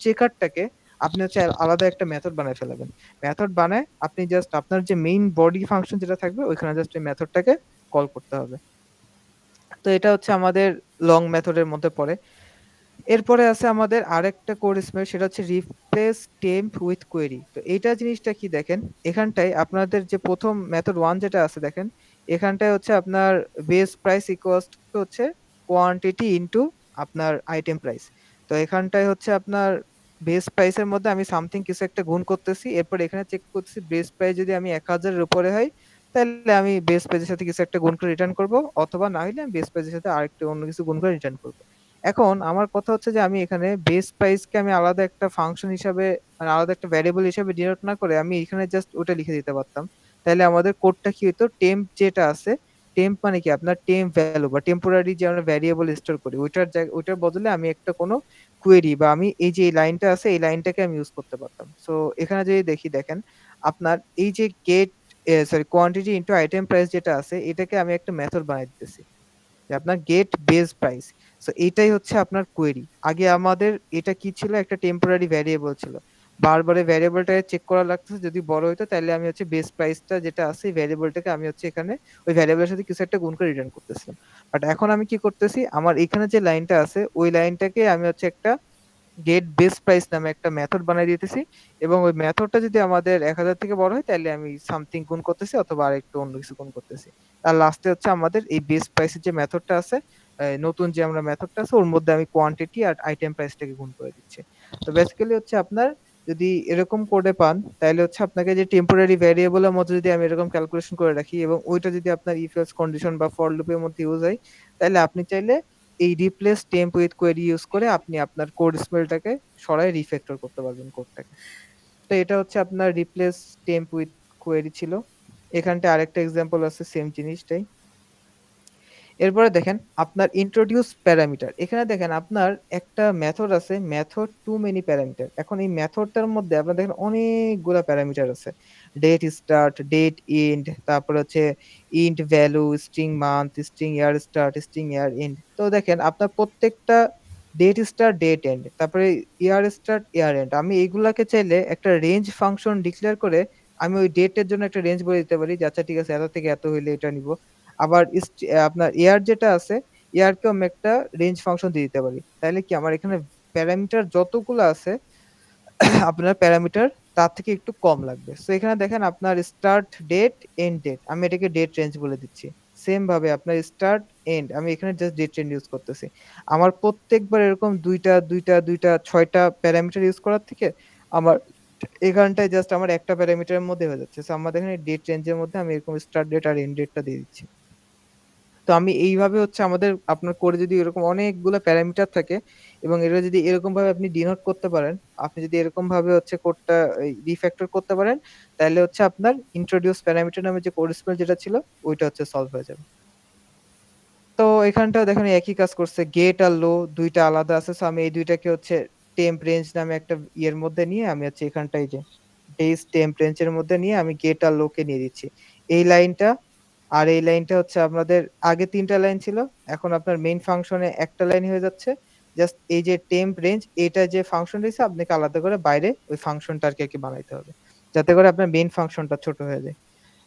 চেকারটাকে আপনি হচ্ছে আলাদা একটা মেথড বানায় ফেলাবেন। মেথড বানায় আপনি জাস্ট আপনার যে মেইন বডি ফাংশন যেটা থাকবে ওইখানে জাস্ট ওই মেথডটাকে কল করতে হবে। তো এটা হচ্ছে আমাদের লং মেথডের মধ্যে পড়ে। এরপরে আছে আমাদের আরেকটা কোড স্মেল, সেটা হচ্ছে রিপ্লেস টেম্প উইথ কোয়েরি। তো এইটা জিনিসটা কি দেখেন এখানটায় আপনাদের যে প্রথম মেথড 1 যেটা আছে দেখেন এখানটায় হচ্ছে আপনার বেস প্রাইস ইকুয়ালস টু হচ্ছে কোয়ান্টিটি ইনটু আপনার আইটেম প্রাইস। তো এখানটায় হচ্ছে আপনার বেস প্রাইসের মধ্যে আমি সামথিং কিছু একটা গুণ করতেছি, এরপর এখানে চেক করতেছি বেস প্রাইস যদি আমি 1000 এর উপরে হয় তাহলে আমি বেস প্রাইসের সাথে কিছু একটা গুণ করে রিটার্ন করব, অথবা না হলে আমি বেস প্রাইসের সাথে আরেকটু অন্য কিছু গুণ করে রিটার্ন করব। এখন আমার কথা হচ্ছে যে আমি এখানে বেস প্রাইসকে আমি আলাদা একটা ফাংশন হিসাবে মানে আলাদা একটা ভ্যারিয়েবল হিসাবে ডিনোট না করে আমি এখানে জাস্ট ওটা লিখে দিতে পারতাম তাহলে আমাদের কোডটা কি হতো, টেম্প যেটা আছে, টেম্প মানে কি আপনার টেম্প ভ্যালু বা টেম্পোরারি যে আমরা ভ্যারিয়েবল স্টোর করি ওইটার বদলে আমি একটা কোনো কোয়েরি বা আমি এই যে এই লাইনটা আছে এই লাইনটাকে আমি ইউজ করতে পারতাম। সো এখানে যদি দেখেন আপনার এই যে get sorry quantity into item price যেটা আছে এটাকে আমি একটা মেথড বানাই দিতেছি যে আপনার গেট বেস প্রাইস। সো এটাই হচ্ছে আপনার কোয়েরি। আগে আমাদের এটা কি ছিল, একটা টেম্পোরারি ভ্যারিয়েবল ছিল, বারবার ভ্যারিয়েবলটা চেক করা লাগতেছে, যদি বড় হইতো তাহলে আমি হচ্ছে বেস প্রাইসটা যেটা আছে এই ভ্যারিয়েবলটাকে আমি হচ্ছে এখানে ওই ভ্যারিয়েবলের সাথে কিছু একটা গুণ করে রিটার্ন করতেছিলাম। বাট এখন আমি কি করতেছি, আমার এখানে যে লাইনটা আছে ওই লাইনটাকে আমি হচ্ছে একটা গেট বেস প্রাইস নামে একটা মেথড বানাই দিতেছি, এবং ওই মেথডটা যদি আমাদের 1000 থেকে বড় হয় তাহলে আমি সামথিং গুণ করতেছি অথবা আরেকটু অন্য কিছু গুণ করতেছি। আর লাস্টে হচ্ছে আমাদের এই বেস প্রাইসের যে মেথডটা আছে, নতুন যে আমরা মেথডটা আছে ওর মধ্যে আমি কোয়ান্টিটি আর আইটেম প্রাইসটাকে গুণ করে দিচ্ছি। তো বেসিক্যালি হচ্ছে আপনার যদি এরকম কোডে পান তাহলে হচ্ছে আপনাকে যে টেম্পোরারি ভ্যারিয়েবলের মধ্যে যদি আমি এরকম ক্যালকুলেশন করে রাখি এবং ওইটা যদি আপনার ইফ এলস কন্ডিশন বা ফর লুপের মধ্যে ইউজ হয়, তাহলে আপনি চাইলে এই replace temp with query use করে আপনি আপনার কোড স্পেলটাকে সরাই রিফ্যাক্টর করতে পারবেন কোডটাকে। তো এটা হচ্ছে আপনার রিপ্লেস টেম্প উইথ কোয়েরি ছিল। এখানটা আরেকটা এক্সাম্পল আছে সেম জিনিসটাই। এরপরে দেখেন আপনার ইন্ট্রোডিউস প্যারামিটার। এখানে দেখেন আপনার একটা মেথড আছে, মেথড টু মেনি প্যারামিটার। এখন এই মেথডটার মধ্যে আপনার দেখেন অনেকগুলা প্যারামিটার আছে, ডেট স্টার্ট, ডেট এন্ড, তারপর হচ্ছে int value, string month, string year start, string year end. তো দেখেন আপনার প্রত্যেকটা ডেট স্টার্ট, ডেট এন্ড, তারপরে ইয়ার স্টার্ট, ইয়ার এন্ড, আমি এইগুলাকে চাইলে একটা রেঞ্জ ফাংশন ডিক্লেয়ার করে আমি ওই ডেটের জন্য একটা রেঞ্জ বলে দিতে পারি যে আচ্ছা ঠিক আছে এত থেকে এত হইলে এটা নিব। আবার আপনার এয়ার যেটা আছে এয়ারকেও আমি একটা রেঞ্জ ফাংশন দিয়ে দিতে পারি। তাহলে কি আমার এখানে প্যারামিটার যতগুলো আছে আপনার প্যারামিটার তার থেকে একটু কম লাগবে। সো এখানে দেখেন আপনার স্টার্ট ডেট, এন্ড ডেট, আমি এটাকে ডেট রেঞ্জ বলে দিচ্ছি। সেম ভাবে আপনার স্টার্ট এন্ড আমি এখানে জাস্ট ডেট রেঞ্জ ইউজ করতেছি। আমার প্রত্যেকবার এরকম দুইটা 6টা প্যারামিটার ইউজ করার থেকে আমার এখানটায় জাস্ট আমার একটা প্যারামিটারের মধ্যে হয়ে যাচ্ছে। সো আমাদের এখানে ডেট রেঞ্জের মধ্যে আমি এরকম স্টার্ট ডেট আর এন্ড ডেটটা দিয়ে দিচ্ছি। তো আমি এইভাবে হচ্ছে আমাদের আপনার কোডে যদি এরকম অনেকগুলো প্যারামিটার থাকে এবং এটা যদি এরকম ভাবে আপনি ডিনোট করতে পারেন, আপনি যদি এরকম ভাবে হচ্ছে কোডটা রিফ্যাক্টর করতে পারেন, তাহলে হচ্ছে আপনার ইন্ট্রোডিউস প্যারামিটার নামে যে কোড স্পেল যেটা ছিল ওইটা হচ্ছে সলভ হয়ে যাবে। তো এখানটাও দেখেন একই কাজ করছে, গেট আর লো দুইটা আলাদা আছে। সো আমি এই দুইটাকে হচ্ছে টেম্প রেঞ্জ নামে একটা ইয়ের মধ্যে নিয়ে আমি হচ্ছে এখানটাই যে বেস টেম্প রেঞ্জের মধ্যে নিয়ে আমি গেট আর লো কে নিয়ে দিচ্ছি। এই লাইনটা আর এই লাইনটা হচ্ছে আপনাদের আগে 3টা লাইন ছিল, এখন আপনার মেইন ফাংশনে একটা লাইন হয়ে যাচ্ছে। জাস্ট এই যে টেম্প রেঞ্জ এটা যে ফাংশন রয়েছে আপনাকে আলাদা করে বাইরে ওই ফাংশনটা আর কি বানাইতে হবে যাতে করে আপনার মেইন ফাংশনটা ছোট হয়ে যায়।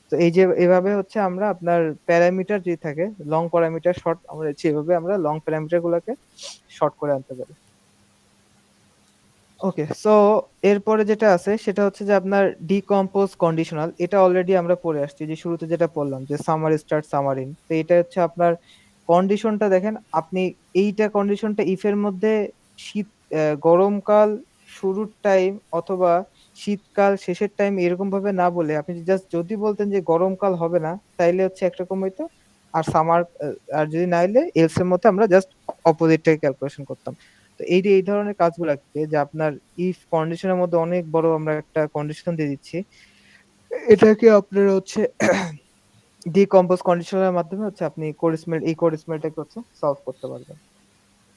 তো এই যে এভাবে হচ্ছে আমরা আপনার প্যারামিটার যে থাকে লং প্যারামিটার শর্ট, আমরা যেভাবে আমরা লং প্যারামিটার গুলোকে শর্ট করে আনতে পারি। ওকে, সো এরপরে যেটা আছে সেটা হচ্ছে যে আপনার ডিকম্পোজ কন্ডিশনাল। এটা অলরেডি আমরা পড়ে আসছি, যে শুরুতে যেটা বললাম যে সামার স্টার্ট সামার ইন। তো এটা হচ্ছে আপনার কন্ডিশনটা দেখেন আপনি এইটা কন্ডিশনটা ইফ এর মধ্যে শীত গরমকাল শুরুর টাইম অথবা শীতকাল শেষের টাইম এরকম ভাবে না বলে আপনি জাস্ট যদি বলতেন যে গরমকাল হবে না তাইলে হচ্ছে একরকম হইতো, আর সামার আর যদি না হইলে এলস এর মধ্যে আমরা জাস্ট অপোজিটটাকে ক্যালকুলেশন করতাম। তো এই যে এই ধরনের কাজগুলাকে যে আপনার ইফ কন্ডিশনের মধ্যে অনেক বড় আমরা একটা কন্ডিশন দিয়ে দিচ্ছি, এটাকে আপনার হচ্ছে ডিকম্পোজ কন্ডিশনের মাধ্যমে হচ্ছে আপনি কোড স্মেলটাকে হচ্ছে সলভ করতে পারবেন।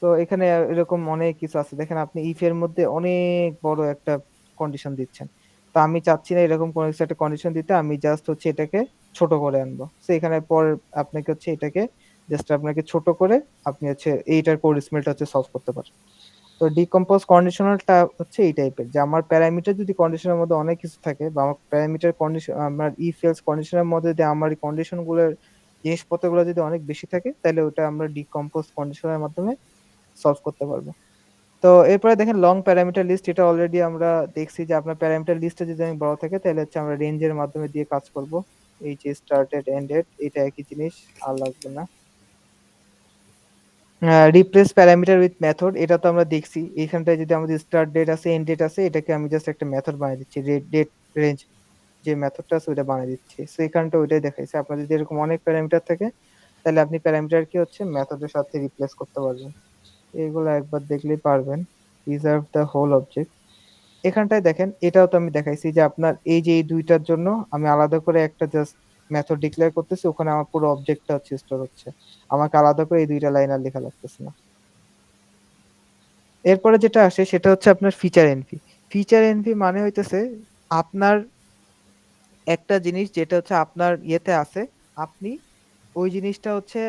তো এখানে এরকম অনেক কিছু আছে, দেখেন আপনি ইফ এর মধ্যে অনেক বড় একটা কন্ডিশন দিচ্ছেন। তো আমি চাচ্ছি না এরকম কোনো কিছু একটা কন্ডিশন দিতে, আমি জাস্ট হচ্ছে এটাকে ছোট করে আনবো। তো এখানে পর আপনাকে হচ্ছে এটাকে জাস্ট আপনাকে ছোট করে আপনি হচ্ছে এইটার কোড স্মেলটা হচ্ছে সলভ করতে পারেন। তো ডিকম্পোজ কন্ডিশনালটা হচ্ছে এই টাইপের যে আমার প্যারামিটার যদি কন্ডিশনের মধ্যে অনেক কিছু থাকে বা আমার প্যারামিটার কন্ডিশন আমার ইফ এলস কন্ডিশনের মধ্যে যদি আমার এই কন্ডিশনগুলোর জিনিসপত্রগুলো যদি অনেক বেশি থাকে তাহলে ওটা আমরা ডিকম্পোজ কন্ডিশনের মাধ্যমে সলভ করতে পারবো। তো এরপরে দেখেন লং প্যারামিটার লিস্ট। এটা অলরেডি আমরা দেখছি যে আপনার প্যারামিটার লিস্টটা যদি অনেক বড় থাকে তাহলে হচ্ছে আমরা রেঞ্জের মাধ্যমে দিয়ে কাজ করব। এই যে স্টার্টেড এন্ডেড এটা একই জিনিস, আর লাগবে না। রিপ্লেস প্যারামিটার উইথ মেথড, এটা তো আমরা দেখছি। এইখানটায় যদি আমাদের স্টার্ট ডেট আছে এন্ড ডেট আছে এটাকে আমি জাস্ট একটা মেথড বানিয়ে দিচ্ছি, ডেট রেঞ্জ যে মেথডটা আছে ওটা বানিয়ে দিচ্ছি। সো এখানটা ওইটাই দেখাইছে। আপনার যদি এরকম অনেক প্যারামিটার থাকে তাহলে আপনি প্যারামিটার কি হচ্ছে মেথডের সাথে রিপ্লেস করতে পারবেন। এগুলো একবার দেখলেই পারবেন। Reserve the whole object. এখানটায় দেখেন এটাও তো আমি দেখাইছি যে আপনার এই যে এই দুইটার জন্য আমি আলাদা করে একটা জাস্ট মেথড ডিক্লেয়ার করতেছি, ওখানে আমার পুরো অবজেক্টটা হচ্ছে স্টোর হচ্ছে, আমাকে আলাদা করে এই দুইটা লাইন আর লেখা লাগতেছে না। এরপরে যেটা আসে সেটা হচ্ছে আপনার ফিচার এনভি। ফিচার এনভি মানে হইতেছে আপনার একটা জিনিস যেটা হচ্ছে আপনার ইয়েতে আছে, আপনি ওই জিনিসটা হচ্ছে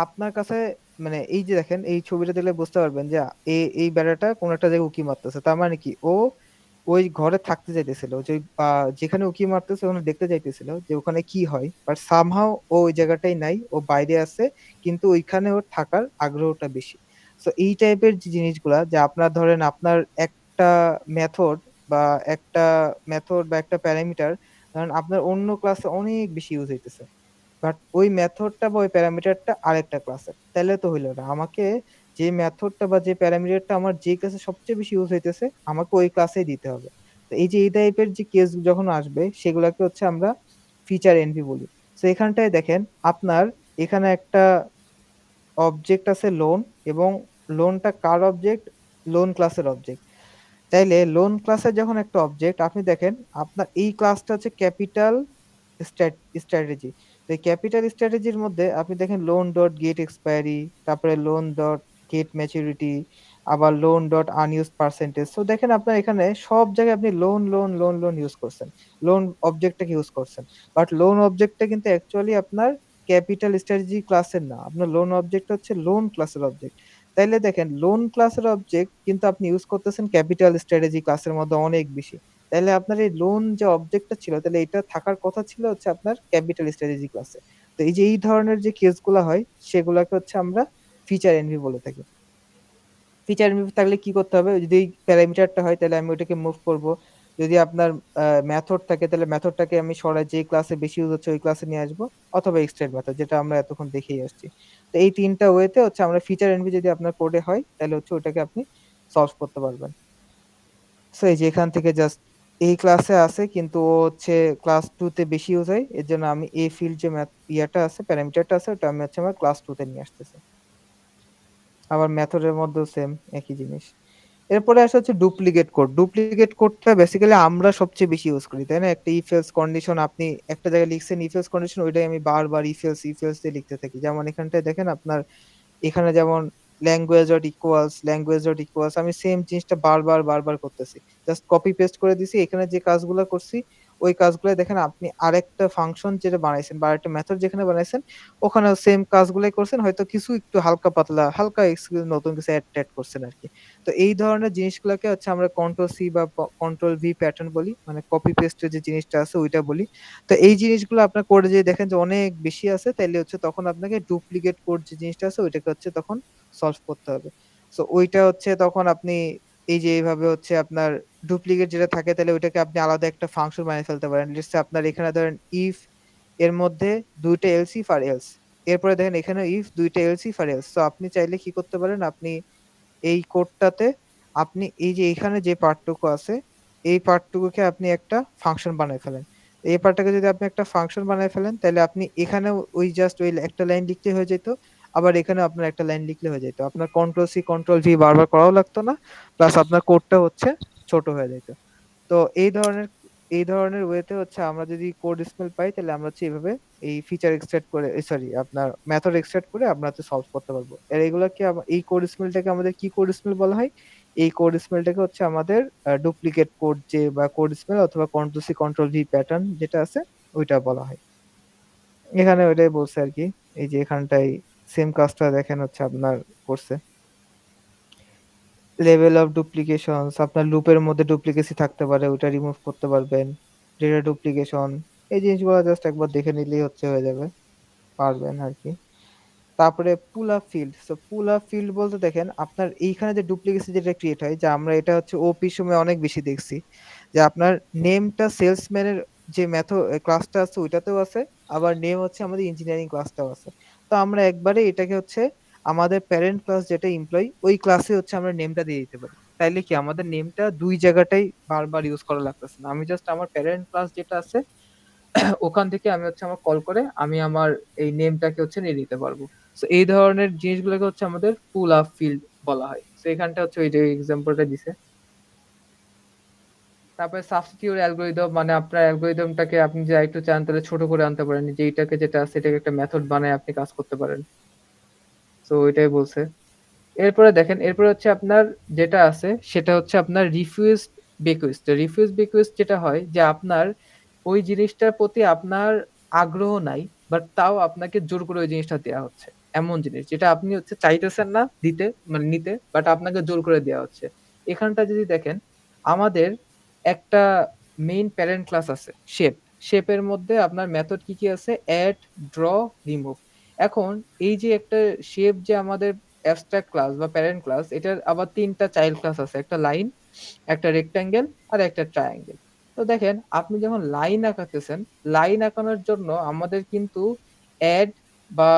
আপনার কাছে, মানে এই যে দেখেন এই ছবিটা দেখলে বুঝতে পারবেন যে এই বেড়াটা কোন একটা জায়গায় উকি মারতেছে, তার মানে কি ও ওই ঘরে থাকতে চাইতেছিল, যে যেখানে উকি মারতেছে ওখানে দেখতে চাইতেছিল যে ওখানে কি হয়, বাট সামহাও ও ওই জায়গাটাই নাই, ও বাইরে আছে, কিন্তু ওইখানে ওর থাকার আগ্রহটা বেশি। তো এই টাইপের যে জিনিসগুলা, যে আপনার ধরেন আপনার একটা মেথড বা একটা মেথড বা একটা প্যারামিটার ধরেন আপনার অন্য ক্লাসে অনেক বেশি ইউজ হইতেছে, বাট ওই মেথডটা বা ওই প্যারামিটারটা আরেকটা ক্লাসের, তাহলে তো হইলো না। আমাকে যে মেথডটা বা যে প্যারামিটারটা আমার যে ক্লাসে সবচেয়ে বেশি ইউজ হইতেছে আমাকে ওই ক্লাসেই দিতে হবে। তো এই যে এই টাইপের যে কেস যখন আসবে সেগুলোকে হচ্ছে আমরা ফিচার এনভি বলি। তো এখানটায় দেখেন আপনার এখানে একটা অবজেক্ট আছে লোন, এবং লোনটা কার অবজেক্ট? লোন ক্লাসের অবজেক্ট। তাইলে লোন ক্লাসের যখন একটা অবজেক্ট, আপনি দেখেন আপনার এই ক্লাসটা হচ্ছে ক্যাপিটাল স্ট্র্যাটেজি। তো এই ক্যাপিটাল স্ট্র্যাটেজির মধ্যে আপনি দেখেন লোন ডট গেট এক্সপায়ারি, তারপরে লোন ডট গেট ম্যাচুরিটি, আবার লোন ডট আনইউজ পার্সেন্টেজ। তো দেখেন আপনার এখানে সব জায়গায় আপনি loan loan loan loan use করছেন, লোন অবজেক্টটাকে ইউজ করছেন, বাট লোন অবজেক্টটা কিন্তু অ্যাকচুয়ালি আপনার ক্যাপিটাল স্ট্র্যাটেজি ক্লাসের না, আপনার লোন অবজেক্ট হচ্ছে লোন ক্লাসের অবজেক্ট। তাইলে দেখেন লোন ক্লাসের অবজেক্ট কিন্তু আপনি ইউজ করতেছেন ক্যাপিটাল স্ট্র্যাটেজি ক্লাসের মধ্যে অনেক বেশি। তাহলে আপনার এই লোন যে অবজেক্টটা ছিল, তাহলে এটা থাকার কথা ছিল হচ্ছে আপনার ক্যাপিটাল স্ট্র্যাটেজি ক্লাসে। তো এই যে এই ধরনের যে কেসগুলো হয় সেগুলোকে হচ্ছে আমরা ফিচার এনভি বলে থাকি। ফিচার এনভি থাকলে কি করতে হবে, যদি এই প্যারামিটারটা হয় তাহলে আমি ওটাকে মুভ করব, যদি আপনার মেথড থাকে তাহলে মেথডটাকে আমি সরাই যে ক্লাসে বেশি ইউজ হচ্ছে ওই ক্লাসে নিয়ে আসবো, অথবা এক্সট্রাক্ট মেথড যেটা আমরা এতক্ষণ দেখেই আসছি। তো এই তিনটা ওয়েতে হচ্ছে আমরা ফিচার এনভি যদি আপনার কোডে হয় তাহলে হচ্ছে ওটাকে আপনি সলভ করতে পারবেন। সো এই যে এখান থেকে জাস্ট এই ক্লাসে আছে কিন্তু ও হচ্ছে ক্লাস 2 তে বেশি ইউজ হয়, এর জন্য আমি এই ফিল্ড যে ইয়াটা আছে প্যারামিটারটা আছে ওটা আমি হচ্ছে আমার ক্লাস 2 তে নিয়ে আসতেছি। আবার মেথডের মধ্যেও সেম একই জিনিস। এরপরে আসে হচ্ছে ডুপ্লিকেট কোড। ডুপ্লিকেট কোডটা বেসিক্যালি আমরা সবচেয়ে বেশি ইউজ করি, তাই না? একটা ইফ এলস কন্ডিশন আপনি একটা জায়গায় লিখছেন ইফ এলস কন্ডিশন, ওইটাই আমি বারবার ইফ এলস দিয়ে লিখতে থাকি। যেমন এখানটায় দেখেন আপনার এখানে যেমন ল্যাঙ্গুয়েজ ডট ইকুয়ালস আমি সেম জিনিসটা বারবার বারবার করতেছি, জাস্ট কপি পেস্ট করে দিছি। এখানে যে কাজগুলো করছি ওই কাজগুলো দেখেন আপনি আরেকটা ফাংশন যেটা বানাইছেন বা আরেকটা মেথড যেখানে বানাইছেন ওখানে সেম কাজগুলোই করছেন, হয়তো কিছু একটু হালকা পাতলা হালকা এক্সকিউজ নতুন কিছু অ্যাড করছেন আর কি। তো এই ধরনের জিনিসগুলোকে হচ্ছে আমরা কন্ট্রোল সি বা কন্ট্রোল ভি প্যাটার্ন বলি, মানে কপি পেস্টের যে জিনিসটা আছে ওইটা বলি। তো এই জিনিসগুলো আপনার কোডে যদি দেখেন যে অনেক বেশি আছে তাইলে হচ্ছে তখন আপনাকে ডুপ্লিকেট কোড যে জিনিসটা আছে ওইটাকে হচ্ছে তখন সলভ করতে হবে। সো ওইটা হচ্ছে তখন আপনি এই যে এইভাবে হচ্ছে আপনার ডুপ্লিকেট যেটা থাকে তাহলে ওইটাকে আপনি আলাদা একটা ফাংশন বানিয়ে ফেলতে পারেন। লেটস সে আপনার এখানে ধরেন ইফ এর মধ্যে দুইটা এলস ইফ আর এলস, এরপরে দেখেন এখানে ইফ দুইটা এলস ইফ আর এলস। তো আপনি চাইলে কি করতে পারেন, আপনি এই কোডটাতে আপনি এই যে এখানে যে পার্টটুকু আছে এই পার্টটুকুকে আপনি একটা ফাংশন বানায় ফেলেন। এই পার্টটাকে যদি আপনি একটা ফাংশন বানায় ফেলেন তাহলে আপনি এখানেও ওই জাস্ট ওই একটা লাইন লিখলে হয়ে যেত, আবার এখানে আপনার একটা লাইন লিখলে হয়ে যেত, আপনার কন্ট্রোল সি কন্ট্রোল ভি বারবার করাও লাগতো না, প্লাস আপনার কোডটা হচ্ছে ছোট হয়ে যেত। তো এই ধরনের ওয়েতে হচ্ছে আমরা যদি কোড স্মেল পাই তাহলে আমরা হচ্ছে এইভাবে এই ফিচার এক্সট্রাক্ট করে সরি আপনার মেথড এক্সট্রাক্ট করে আমরা হচ্ছে সলভ করতে পারবো। আর এগুলোকে এই কোড স্মেলটাকে আমাদের কি কোড স্মেল বলা হয়? এই কোড স্মেলটাকে হচ্ছে আমাদের ডুপ্লিকেট কোড যে বা কোড স্মেল অথবা control C control V pattern যেটা আছে ওইটা বলা হয়। এখানে ওইটাই বলছে আর কি। এই যে এখানটাই সেম কাজটা দেখেন হচ্ছে আপনার করছে। লেভেল অফ ডুপ্লিকেশনস, আপনার লুপের মধ্যে ডুপ্লিকেসি থাকতে পারে ওটা রিমুভ করতে পারবেন। ডেটা ডুপ্লিকেশন, এই জিনিসগুলো জাস্ট একবার দেখে নিলেই হচ্ছে হয়ে যাবে, পারবেন আর কি। তারপরে pull up field. So pull up field বলতে দেখেন আপনার এইখানে যে ডুপ্লিকেসি যেটা ক্রিয়েট হয়, যে আমরা এটা হচ্ছে ওপি সময় অনেক বেশি দেখছি, যে আপনার নেমটা সেলসম্যানের যে মেথড ক্লাসটা আছে ওইটাতেও আছে, আবার নেম হচ্ছে আমাদের ইঞ্জিনিয়ারিং ক্লাসটাও আছে। তো আমরা একবারে এটাকে হচ্ছে আমাদের প্যারেন্ট ক্লাস যেটা এমপ্লয়ি ওই ক্লাসে হচ্ছে আমরা নেমটা দিয়ে দিতে পারি, তাইলে কি আমাদের নেমটা দুই জায়গাটাই বারবার ইউজ করা লাগতেছে না। আমি জাস্ট আমার প্যারেন্ট ক্লাস যেটা আছে ওখান থেকে আমি হচ্ছে আমার কল করে আমি আমার এই নেমটাকে হচ্ছে নিয়ে নিতে পারবো। তো এই ধরনের জিনিসগুলোকে হচ্ছে আমাদের পুল আপ ফিল্ড বলা হয়। তো এখানটা হচ্ছে ওই যে এক্সাম্পলটা দিছে। তারপরে সাবস্টিটিউট অ্যালগরিদম, মানে আপনার অ্যালগরিদমটাকে আপনি যে একটু চান তাহলে ছোট করে আনতে পারেন, যে এইটাকে যেটা আছে এটাকে একটা মেথড বানায় আপনি কাজ করতে পারেন। তো এটাই বলছে। এরপরে দেখেন, এরপরে হচ্ছে আপনার যেটা আছে সেটা হচ্ছে আপনার রিফিউজ বেকুইস্ট। রিফিউজ বেকুইস্ট যেটা হয় যে আপনার ওই জিনিসটার প্রতি আপনার আগ্রহ নাই, বাট তাও আপনাকে জোর করে ওই জিনিসটা দেওয়া হচ্ছে। এমন জিনিস যেটা আপনি হচ্ছে চাইতেছেন না দিতে, মানে নিতে, বাট আপনাকে জোর করে দেওয়া হচ্ছে। এখানটা যদি দেখেন, আমাদের একটা মেইন প্যারেন্ট ক্লাস আছে শেপ। শেপের মধ্যে আপনার মেথড কি কি আছে? Add, draw, remove. এখন এই যে একটা শেপ যে আমাদের অ্যাবস্ট্রাক্ট ক্লাস বা প্যারেন্ট ক্লাস, এটার আবার তিনটা চাইল্ড ক্লাস আছে, একটা লাইন, একটা রেক্টাঙ্গেল আর একটা ট্রায়াঙ্গেল। তো দেখেন, আপনি যখন লাইন আঁকাতেছেন, লাইন আঁকানোর জন্য আমাদের কিন্তু অ্যাড বা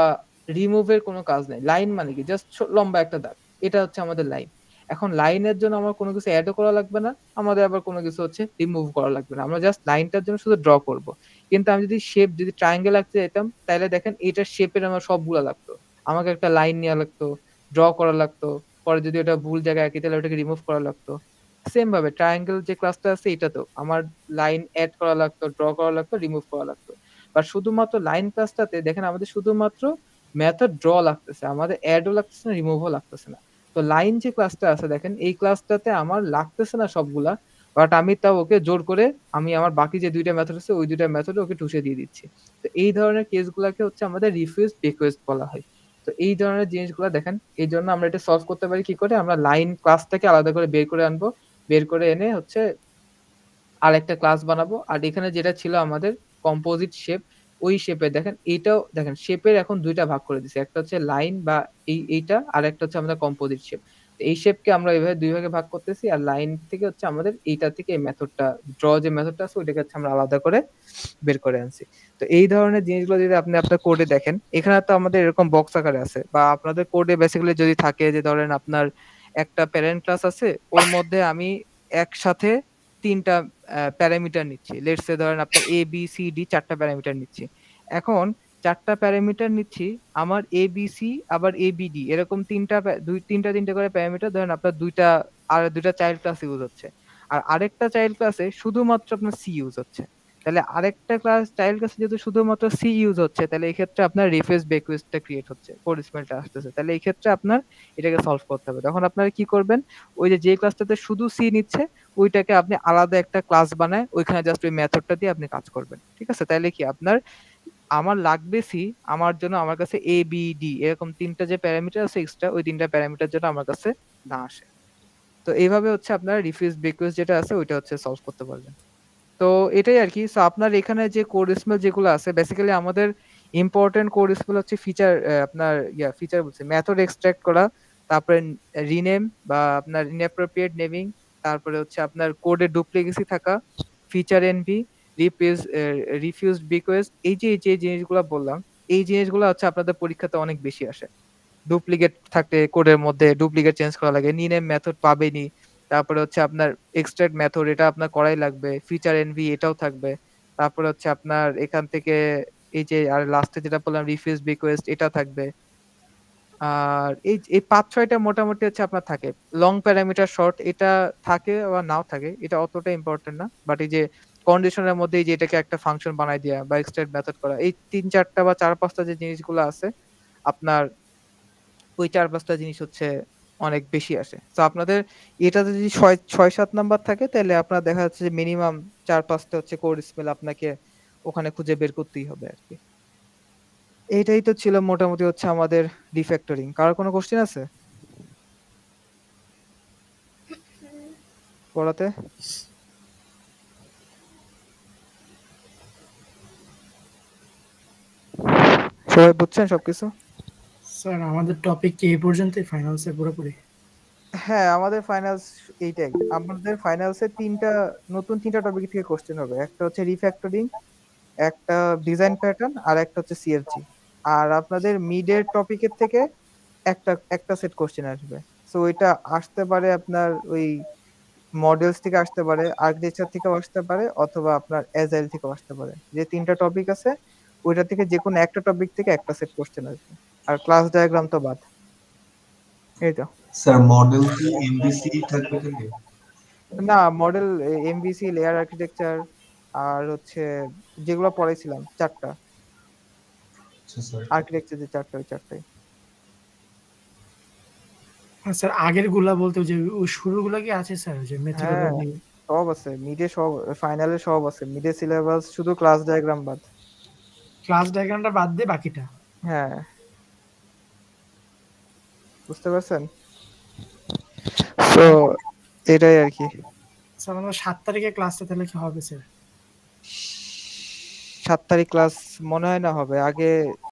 রিমুভের কোনো কাজ নেই। লাইন মানে কি? জাস্ট লম্বা একটা দাগ, এটা হচ্ছে আমাদের লাইন। এখন লাইনের জন্য আমার কোনো কিছু অ্যাডও করা লাগবে না, আমাদের আবার কোনো কিছু হচ্ছে রিমুভ করা লাগবে না, আমরা জাস্ট লাইনটার জন্য শুধু ড্র করব। কিন্তু আমি যদি শেপ, যদি ট্রায়াঙ্গেল আঁকতে যেতাম, তাহলে দেখেন এইটার শেপের আমার সবগুলা লাগতো, আমাকে একটা লাইন নেওয়া লাগতো, ড্র করা লাগতো, পরে যদি ওটা ভুল জায়গায় আঁকি তাহলে ওটাকে রিমুভ করা লাগতো। সেম ভাবে ট্রায়াঙ্গেল যে ক্লাসটা আছে এটাতেও আমার লাইন অ্যাড করা লাগতো, ড্র করা লাগতো, রিমুভ করা লাগতো। বাট শুধুমাত্র লাইন ক্লাসটাতে দেখেন আমাদের শুধুমাত্র মেথড ড্র লাগতেছে, আমাদের অ্যাডও লাগতেছে না, রিমুভও লাগতেছে না। তো লাইন যে ক্লাসটা আছে দেখেন, এই ক্লাসটাতে আমার লাগতেছে না সবগুলা, বাট আমি তাও ওকে জোর করে আমি আমার বাকি যে দুইটা মেথড আছে ওই দুইটা মেথডে ওকে ঠুসে দিয়ে দিচ্ছি। তো এই ধরনের কেসগুলোকে হচ্ছে আমাদের রিফিউজ রিকোয়েস্ট বলা হয়। তো এই ধরনের জিনিসগুলো দেখেন, এই জন্য আমরা এটা সলভ করতে পারি কি করে? আমরা লাইন ক্লাসটাকে আলাদা করে বের করে আনবো, বের করে এনে হচ্ছে আরেকটা ক্লাস বানাবো। আর এখানে যেটা ছিল আমাদের কম্পোজিট শেপ, ওই শেপে দেখেন, এইটাও দেখেন শেপের এখন দুইটা ভাগ করে দিছে, একটা হচ্ছে লাইন বা এইটা, আর একটা হচ্ছে আমাদের কম্পোজিট শেপ। এই শেপকে আমরা এইভাবে দুই ভাগে ভাগ করতেছি, আর লাইন থেকে হচ্ছে আমাদের এইটা থেকে এই মেথডটা, ড্র যে মেথডটা আছে ওইটাকে হচ্ছে আমরা আলাদা করে বের করে আনছি। তো এই ধরনের জিনিসগুলো যদি আপনি আপনার কোডে দেখেন, এখানে তো আমাদের এরকম বক্স আকারে আছে, বা আপনাদের কোডে বেসিক্যালি যদি থাকে যে ধরেন আপনার একটা প্যারেন্ট ক্লাস আছে, ওর মধ্যে আমি একসাথে তিনটা প্যারামিটার নিচ্ছি, লেটস সে ধরেন আপনার এ বি সি ডি চারটা প্যারামিটার নিচ্ছি। এখন চারটা প্যারামিটার নিচ্ছি, আমার এ বি সি আবার এ বি ডি এরকম তিনটা করে প্যারামিটার ধরেন আপনার দুইটা, আর দুইটা চাইল্ড ক্লাস ইউজ হচ্ছে, আর আরেকটা চাইল্ড ক্লাসে শুধুমাত্র আপনার সি ইউজ হচ্ছে। তাহলে আরেকটা ক্লাস চাইল্ড ক্লাসে যেহেতু শুধুমাত্র সি ইউজ হচ্ছে, তাহলে এই ক্ষেত্রে আপনার রিফ্রেশ বেকুইস্টটা ক্রিয়েট হচ্ছে, কোড স্মেলটা আসতেছে। তাহলে এই ক্ষেত্রে আপনার এটাকে সলভ করতে হবে। তখন আপনারা কি করবেন? ওই যে ক্লাসটাতে শুধু সি নিচ্ছে, ওইটাকে আপনি আলাদা একটা ক্লাস বানায় ওইখানে জাস্ট ওই মেথডটা দিয়ে আপনি কাজ করবেন। ঠিক আছে? তাইলে কি আপনার, আমার লাগবে সি, আমার জন্য আমার কাছে এ বি ডি এরকম তিনটা যে প্যারামিটার আছে এক্সট্রা, ওই তিনটা প্যারামিটার জন্য আমার কাছে না আসে। তো এইভাবে হচ্ছে আপনার রিফিউজ রিকোয়েস্ট যেটা আছে ওইটা হচ্ছে সলভ করতে পারবেন। তো এটাই আর কি। সো আপনার এখানে যে কোড স্মেল যেগুলো আছে, বেসিক্যালি আমাদের ইম্পর্টেন্ট কোড স্মেল হচ্ছে ফিচার, আপনার ফিচার বলছে মেথড এক্সট্রাক্ট করা, তারপরে রিনেম বা আপনার ইনঅ্যাপ্রোপ্রিয়েট নেমিং, তারপরে হচ্ছে আপনার কোডে ডুপ্লিকেসি থাকা, ফিচার এনভি, রিফিউজড রিকোয়েস্ট। এই যে জিনিসগুলো বললাম, এই জিনিসগুলো হচ্ছে আপনাদের পরীক্ষাতে অনেক বেশি আসে। ডুপ্লিকেট থাকলে কোডের মধ্যে ডুপ্লিকেট চেঞ্জ করা লাগে, নিনেম মেথড পাবেনি, তারপরে হচ্ছে আপনার এক্সট্রাক্ট মেথড এটা আপনার করাই লাগবে, ফিচার এনভি এটাও থাকবে, তারপরে হচ্ছে আপনার এখান থেকে এই যে আর লাস্টে যেটা বললাম রিফিউজ রিকোয়েস্ট এটা থাকবে। আর এই ৫-৬টা মোটামুটি হচ্ছে আপনার থাকে। লং প্যারামিটার শর্ট এটা থাকে বা নাও থাকে, এটা অতটা ইম্পর্টেন্ট না। বাট এই যে কন্ডিশনের মধ্যে এই যে এটাকে একটা ফাংশন বানাই দেওয়া বা এক্সট্রাক্ট মেথড করা, এই ৩-৪টা বা ৪-৫টা যে জিনিসগুলো আছে আপনার, ওই ৪-৫টা জিনিস হচ্ছে অনেক বেশি আসে। তো আপনাদের এটাতে যদি ৬-৭ নাম্বার থাকে তাহলে আপনার দেখা যাচ্ছে যে মিনিমাম ৪-৫টা হচ্ছে কোড স্মেল আপনাকে ওখানে খুঁজে বের করতেই হবে আর কি। এইটাই তো ছিল মোটামুটি হচ্ছে আমাদের রিফ্যাক্টরিং। কারোর কোনো কোশ্চেন আছে পড়াতে? সবাই বুঝছেন সবকিছু? স্যার আমাদের টপিক কি এই পর্যন্তই, ফাইনালসে পুরোপুরি? হ্যাঁ, আমাদের ফাইনালস এইটাই। আমাদের ফাইনালসে নতুন তিনটা টপিক থেকে কোশ্চেন হবে। একটা হচ্ছে রিফ্যাক্টরিং, একটা ডিজাইন প্যাটার্ন, আর একটা হচ্ছে সিএফজি। আর আপনাদের মিডের টপিকের থেকে একটা সেট কোশ্চেন আসবে। সো এটা আসতে পারে আপনার ওই মডেলস থেকে আসতে পারে, আর্কিটেকচার থেকেও আসতে পারে, অথবা আপনার এজাইল থেকেও আসতে পারে। যে তিনটা টপিক আছে ওইটা থেকে যে কোনো একটা টপিক থেকে একটা সেট কোশ্চেন আসবে। আর ক্লাস ডায়াগ্রাম তো বাদ। এই তো। স্যার মডেল কি এমভিসি থাকবে নাকি? না মডেল এমভিসি, লেয়ার আর্কিটেকচার আর হচ্ছে যেগুলো পড়াইছিলাম 4টা আচ্ছা স্যার। আর্কিটেকচার, যে 4টা ওই 4টাই। স্যার আগের গুলা বলতে ওই যে ওই শুরুর গুলা কি আছে স্যার, ওই যে হ্যাঁ মেথোডোলজি? সব আছে মিডে, সব ফাইনালে সব আছে মিডে সিলেবাস, শুধু ক্লাস ডায়াগ্রাম বাদ। ক্লাস ডায়াগ্রামটা বাদ দিয়ে বাকিটা? হ্যাঁ বুঝতে পারছেন, তো এটাই আর কি। স্যার আমাদের 7 তারিখে ক্লাসটা তাহলে কি হবে স্যার? 7 তারিখ ক্লাস মনে হয় না হবে, আগে